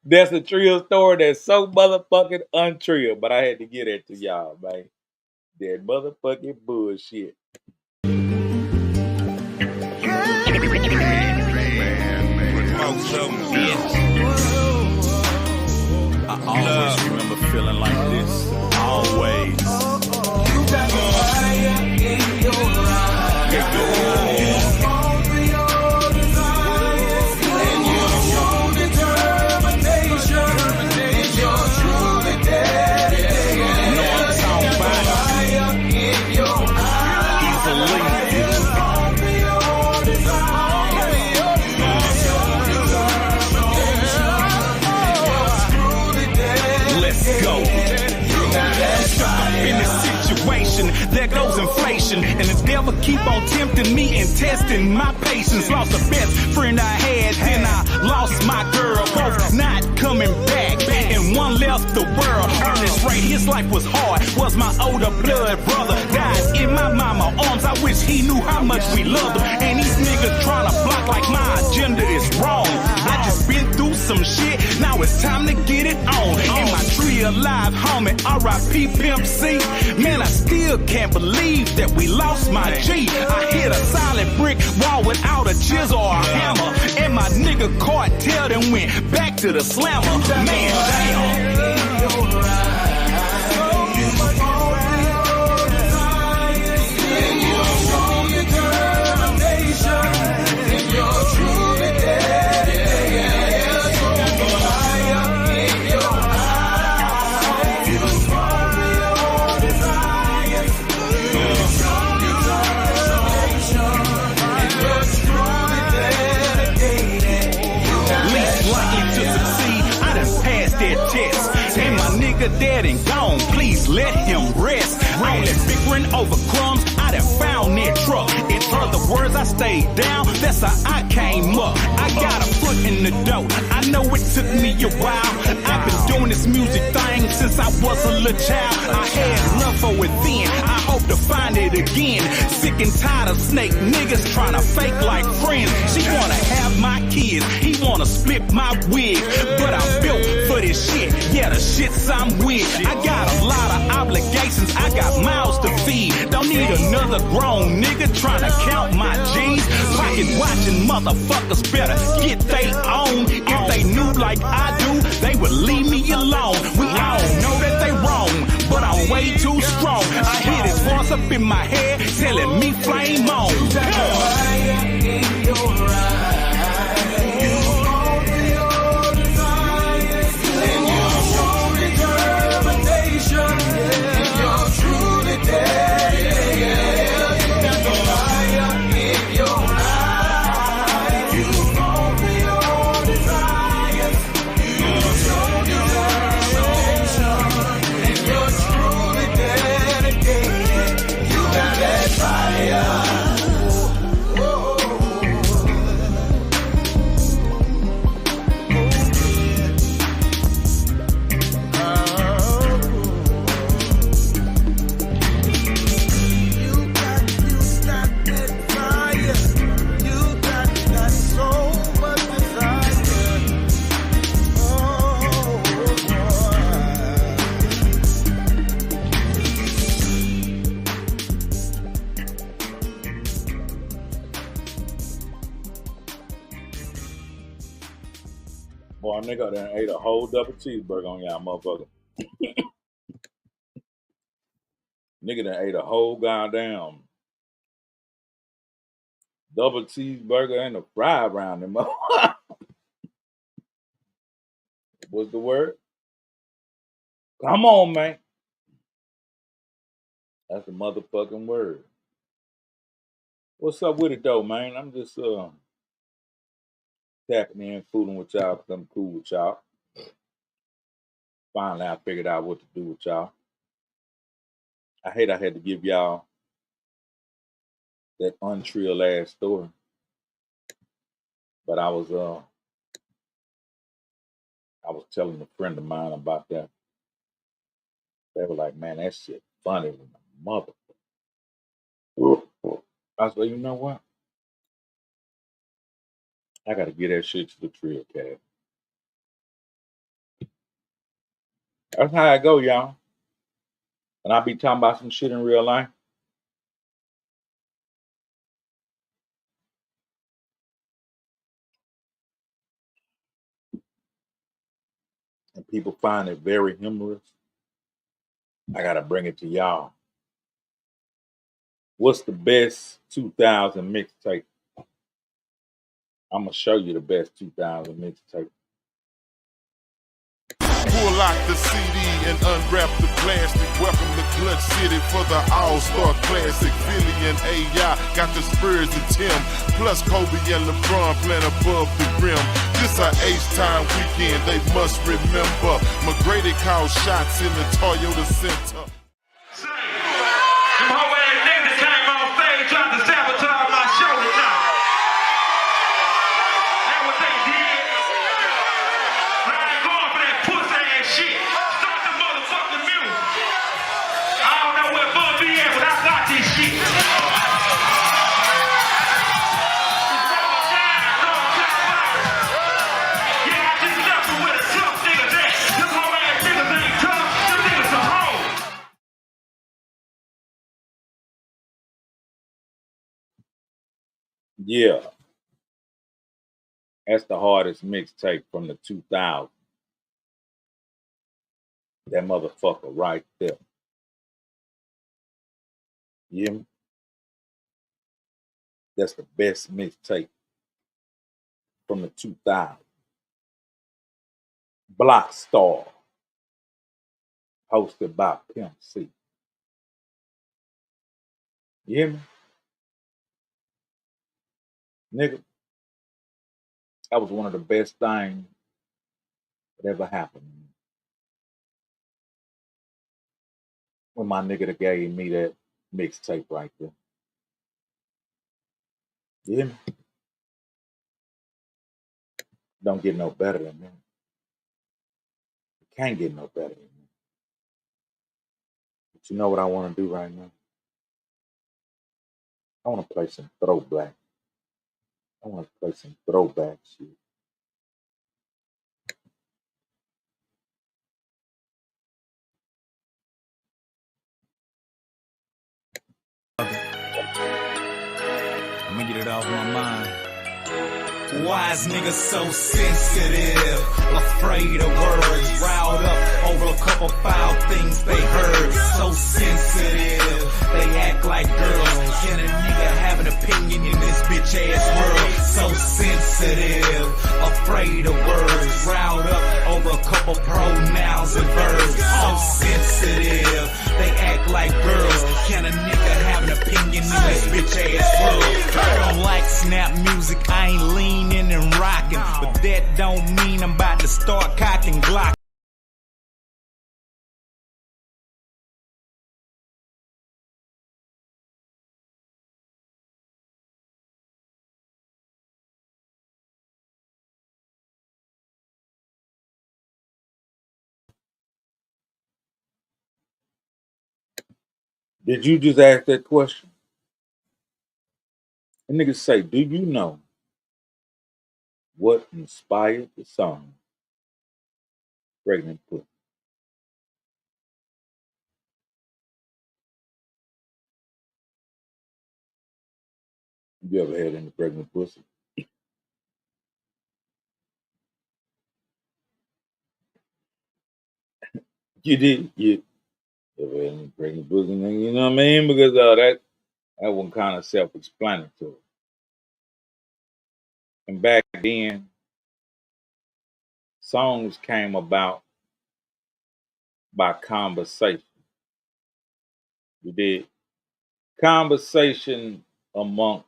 That's a Trill story that's so motherfucking untrill, but I had to get it to y'all, man. That motherfucking bullshit. I always remember feeling like this. Always. You got fire in your eyes. For your desires. And your determination. And your truly dedication. You know what I'm talking about. Fire in your eyes. Easily. Let's go. In this situation, there goes inflation, and the devil keep on tempting me and testing my patience. Lost the best friend I had, then I lost my girl. Both not coming back, and one left the world. Ernest Ray, his life was hard. Was my older blood brother, died in my mama arms. I wish he knew how much we loved him. And these niggas trying to block like my agenda is wrong. I just been through some shit, now it's time to get it on. And my tree alive, homie, R.I.P. Pimp C. Man, I still can't believe that we lost my G. I hit a solid brick wall without a chisel or a hammer. And my nigga cartel then went back to the slammer. Man, damn. Your that test. And my nigga dead and gone, please let him rest. All that bickering over crumbs, I done found that truck. In other words, I stayed down, that's how I came up. I got a foot in the door, I know it took me a while. I've been doing this music thing since I was a little child. I had love for it then, I hope to find it again. Sick and tired of snake niggas trying to fake like friends. She wanna have my kids, he wanna split my wig. But I'm built for this shit, yeah, the shits I'm with. I got a lot of obligations, I got mouths to feed. Don't need another grown nigga trying to count my G's. Pocket watching motherfuckers better get they own. If they knew like I do, they would leave me alone. We all know that they wrong, but I'm way too strong. I hear this voice up in my head telling me flame on. Boy, nigga done ate a whole double cheeseburger on y'all motherfucker. Nigga done ate a whole goddamn double cheeseburger and a fry around them. What's the word? Come on, man. That's the motherfucking word. What's up with it though, man? I'm just tapping in, fooling with y'all because I'm cool with y'all. Finally, I figured out what to do with y'all. I hate I had to give y'all that untrill ass story. But I was telling a friend of mine about that. They were like, man, that shit funny with my mother. I said, you know what? I gotta get that shit to the Trill cast. That's how I go, y'all. And I be talking about some shit in real life. And people find it very humorous. I gotta bring it to y'all. What's the best 2000 mixtape? I'm gonna show you the best 2000 mixtape. Pull out the CD and unwrap the plastic. Welcome to Clutch City for the All-Star Classic. Philly and AI got the Spurs and Tim, plus Kobe and LeBron playing above the rim. This a H-time weekend, they must remember. McGrady called shots in the Toyota Center. Them whole ass niggas that came on stage tried to sabotage my show tonight. That's what they did. I ain't going for that pussy ass shit. Start the motherfucking music. I don't know where Bud be at, but I got this shit. Yeah, I just left them with a tough niggas at. Them whole ass niggas ain't tough. Them niggas are home. Yeah. That's the hardest mixtape from the 2000s. That motherfucker right there. You hear me? That's the best mixtape from the 2000s. Block Star. Hosted by Pimp C. You hear me? Nigga, that was one of the best things that ever happened to me. when my nigga that gave me that mixtape right there. You hear me? Don't get no better than that. It can't get no better than that. But you know what I want to do right now? I want to play some throwback. I want to play some throwback shit. I'm gonna get it off my mind. Wise niggas so sensitive, afraid of words, riled up over a couple foul things they heard. So sensitive, they act like girls. Can a nigga have an opinion in this bitch ass world? So sensitive, afraid of words, riled up over a couple pronouns and verbs. So sensitive, they act like girls. Can a nigga have an opinion in this bitch ass world? I don't like snap music, I ain't leaning and rocking, but that don't mean I'm about to start cocking Glock. Did you just ask that question? The niggas say, do you know what inspired the song Pregnant Pussy? You ever had any pregnant pussy? You did? You ever had any pregnant pussy? You know what I mean? Because that one kind of self-explanatory. And back then, songs came about by conversation. You did? Conversation among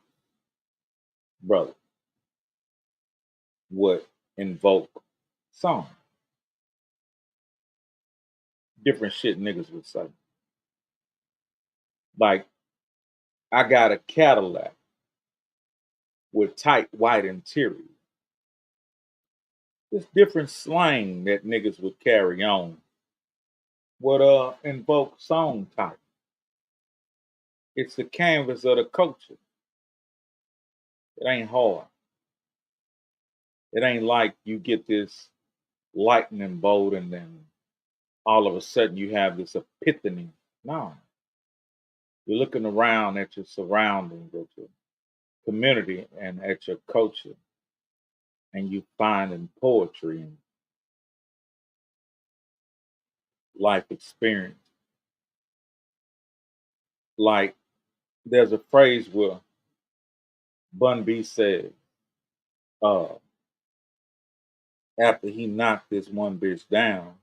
brothers would invoke song. Different shit niggas would say. Like, I got a Cadillac with tight white interior. This different slang that niggas would carry on would invoke song type. It's the canvas of the culture. It ain't hard. It ain't like you get this lightning bolt and then all of a sudden you have this epiphany. No. You're looking around at your surroundings, at your community, and at your culture, and you find in poetry and life experience. Like, there's a phrase where Bun B said, after he knocked this one bitch down,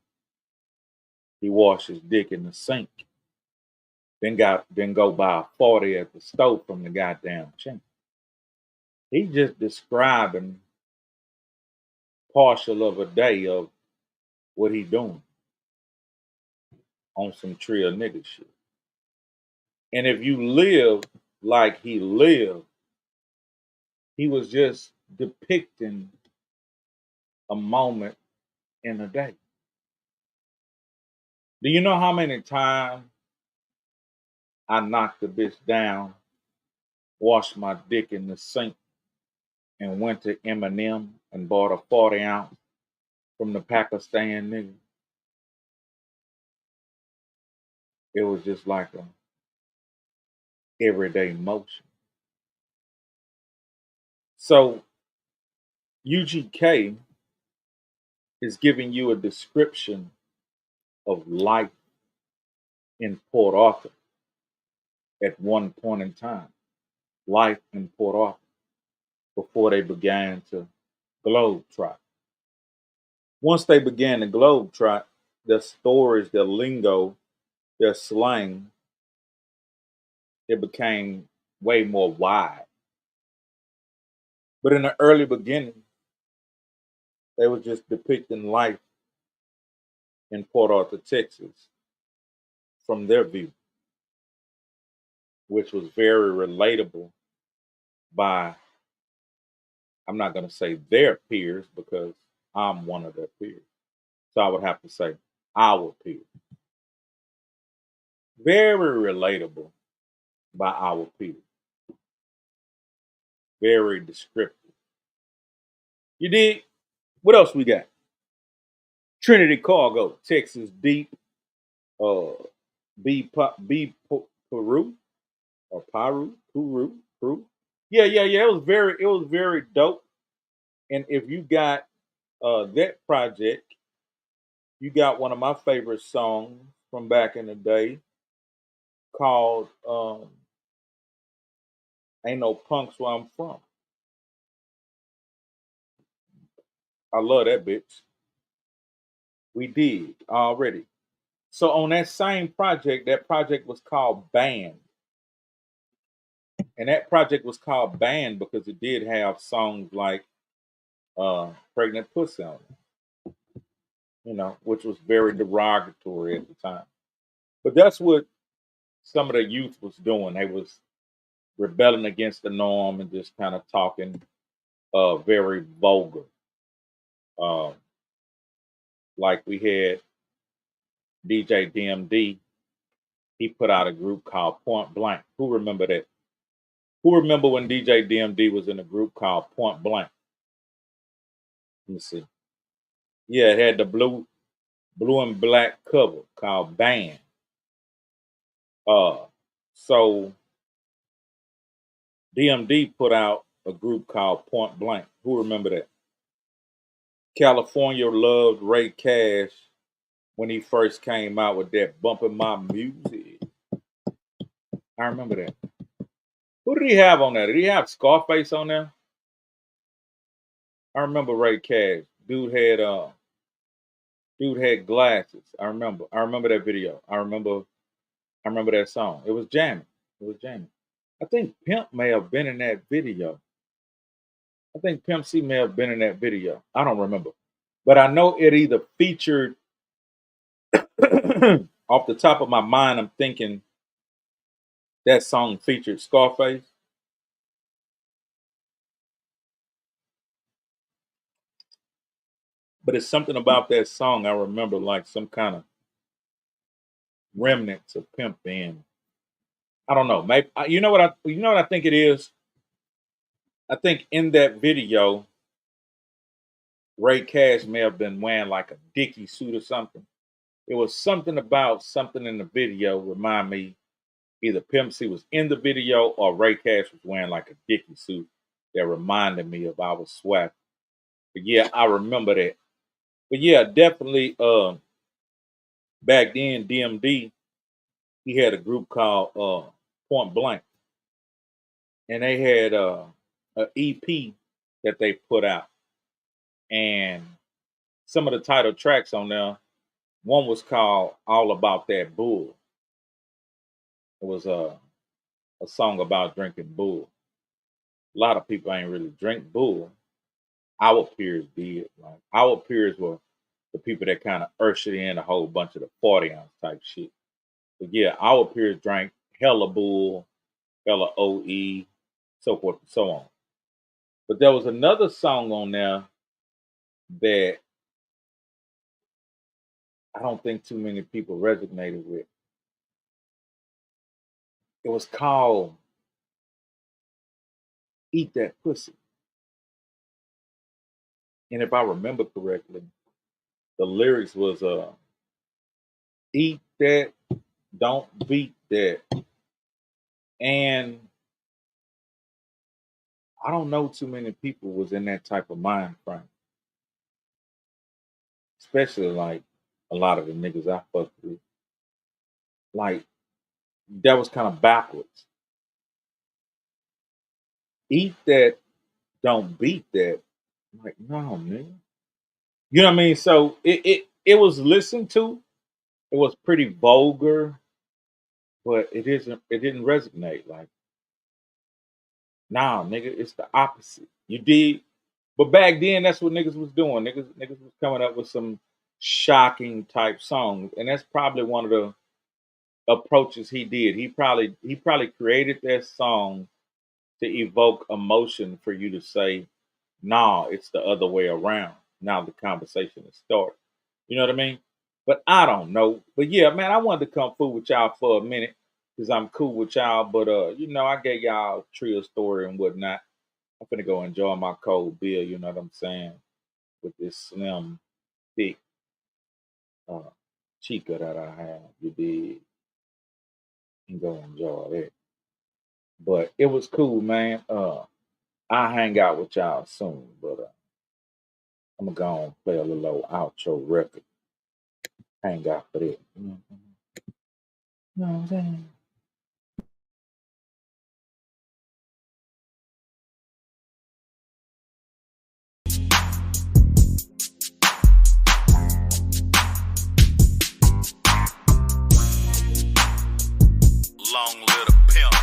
he washed his dick in the sink. Then go buy a 40 at the stove from the goddamn chink. He just describing partial of a day of what he doing on some Trill nigga shit. And if you live like he lived, he was just depicting a moment in a day. Do you know how many times I knocked the bitch down, washed my dick in the sink, and went to Eminem and bought a 40 ounce from the Pakistan nigga? It was just like a everyday motion. So UGK is giving you a description of life in Port Arthur at one point in time. Life in Port Arthur before they began to globetrot. Once they began to globetrot, their stories, their lingo, their slang, it became way more wide. But in the early beginning, they were just depicting life in Port Arthur, Texas, from their view, which was very relatable by, I'm not going to say their peers because I'm one of their peers. So I would have to say our peers. Very relatable by our peers. Very descriptive. You dig? What else we got? Trinity Cargo, Texas Deep, Peru or Peru. Yeah. It was very dope. And if you got that project, you got one of my favorite songs from back in the day called "Ain't No Punks Where I'm From." I love that bitch. We did already. So on that same project, that project was called Band. And that project was called Band because it did have songs like Pregnant Pussy on it, which was very derogatory at the time. But that's what some of the youth was doing. They was rebelling against the norm and just kind of talking very vulgar. Uh, like we had DJ DMD, he put out a group called Point Blank. Who remember that? Who remember when DJ DMD was in a group called Point Blank? Let me see. Yeah, it had the blue and black cover called Band. So DMD put out a group called Point Blank. Who remember that? California loved Ray Cash when he first came out with that Bumpin' My Music. I remember that. Who did he have on there? Did he have Scarface on there? I remember Ray Cash. Dude had glasses. I remember that video. I remember that song. It was jamming. I think Pimp may have been in that video. I think Pimp C may have been in that video. I don't remember. But I know it either featured off the top of my mind, I'm thinking that song featured Scarface. But it's something about that song I remember, like some kind of remnants of Pimp being. I don't know. Maybe you know what I think it is. I think in that video, Ray Cash may have been wearing like a Dickie suit or something. It was something about something in the video remind me either Pimp C was in the video or Ray Cash was wearing like a Dickie suit that reminded me of our swag. But yeah, I remember that. But yeah, definitely back then DMD, he had a group called Point Blank. And they had an EP that they put out. And some of the title tracks on there, one was called All About That Bull. It was a song about drinking bull. A lot of people ain't really drink bull. Our peers did. Like our peers were the people that kind of ushered in a whole bunch of the 40-ounce type shit. But yeah, our peers drank hella bull, hella OE, so forth and so on. But there was another song on there that I don't think too many people resonated with. It was called Eat That Pussy. And if I remember correctly, the lyrics was eat that, don't beat that. And I don't know too many people was in that type of mind frame. Especially like a lot of the niggas I fucked with. Like that was kind of backwards. Eat that, don't beat that. I'm like, no, man. You know what I mean? So it was listened to. It was pretty vulgar, but it didn't resonate. Like, nah, nigga, it's the opposite. You did. But back then that's what niggas was doing. Niggas was coming up with some shocking type songs. And that's probably one of approaches he did. He probably created that song to evoke emotion for you to say, nah, it's the other way around. Now the conversation is started. You know what I mean? But I don't know. But yeah, man, I wanted to come fool with y'all for a minute because I'm cool with y'all. But I gave y'all a Trill story and whatnot. I'm finna go enjoy my cold beer, you know what I'm saying? With this slim, thick chica that I have, you dig? And go enjoy that. But it was cool, man. I'll hang out with y'all soon, but I'm gonna go and play a little old outro record. Hang out for that. You know what I'm saying? Long little pimp.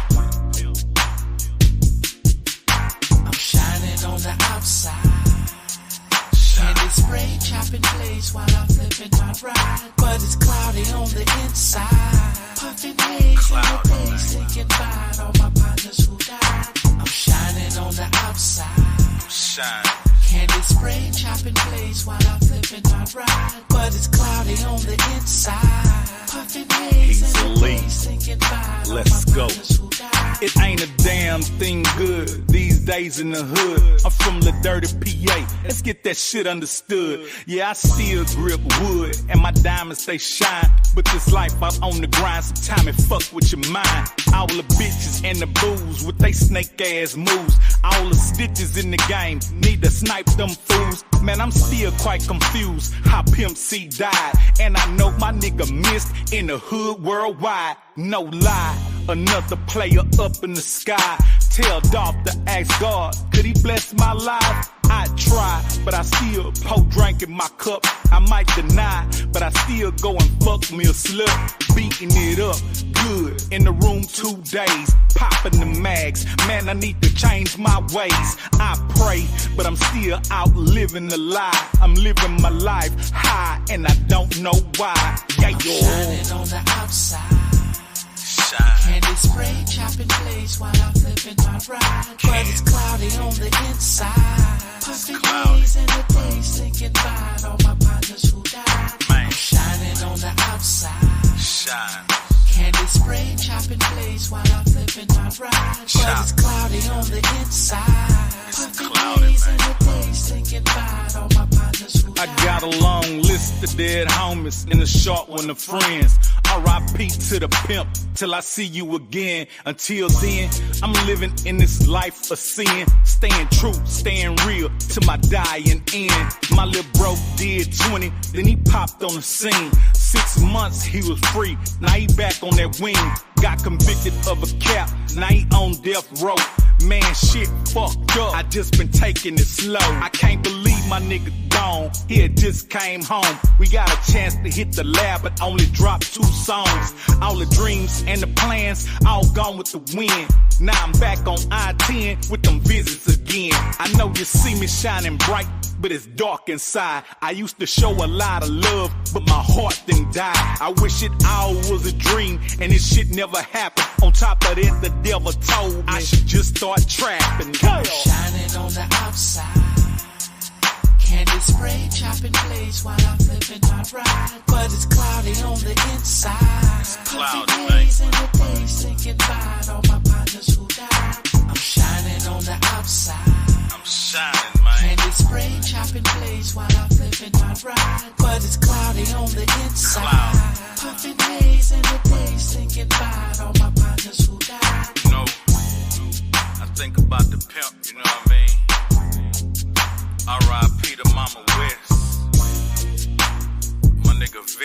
I'm shining on the outside. Candy spray, chopping plays while I'm flipping my ride. But it's cloudy on the inside. Puffing haze in the days, thinking about all my partners who died. I'm shining on the outside. Shine. Candy spray, chopping plays while I'm flipping my ride. But it's cloudy on the inside. Puffing haze in the days, thinking about all my partners who died. It ain't a damn thing good these days in the hood. I'm from the dirty PA. Let's get that shit understood. Yeah, I still grip wood and my diamonds stay shine. But this life out on the grind, sometimes it fuck with your mind. All the bitches and the booze with they snake ass moves. All the stitches in the game need to snipe them fools. Man, I'm still quite confused how Pimp C died. And I know my nigga missed in the hood worldwide. No lie, another player up in the sky. Tell Dolph to ask God, could he bless my life? I try, but I still pour drink in my cup. I might deny, but I still go and fuck me a slut. Beating it up, good, in the room 2 days. Popping the mags, man, I need to change my ways. I pray, but I'm still out living the lie. I'm living my life high, and I don't know why. Yeah, I'm shining on the outside. Candy spray, chopping plays while I'm flipping my ride. But it's cloudy on the inside. Puffing haze in the days, thinking about all my partners who died. I'm shining on the outside. Shine. Candy spray, chopping plays while I'm flipping my ride. But it's cloudy on the inside. Puffing haze in the days, thinking about all my partners who died. I got a long list of dead homies and a short one of friends. R.I.P. to the pimp till I see you again. Until then, I'm living in this life of sin. Staying true, staying real to my dying end. My little bro did 20, then he popped on the scene. 6 months he was free, now he back on that wing. Got convicted of a cap, now he on death row. Man, shit fucked up, I just been taking it slow. I can't believe my nigga gone, he had just came home. We got a chance to hit the lab, but only dropped 2 songs. All the dreams and the plans, all gone with the wind. Now I'm back on I-10 with them visits again. I know you see me shining bright, but it's dark inside. I used to show a lot of love, but my heart didn't die. I wish it all was a dream, and this shit never happened. On top of that, the devil told me I should just start trapping. I'm shining on the outside. Candy spray, chopping plays while I'm flipping my ride. But it's cloudy on the inside. Cloudy, Puffing haze in the days, thinking about all my partners who died. I'm shining on the outside. I'm shining, man. Candy spray, chopping plays while I'm flipping my ride. But it's cloudy on the inside. Puffing haze in the days, thinking about all my partners who died. You know, I think about the pimp, you know what I mean? R.I.P. to Mama West. My nigga Vic.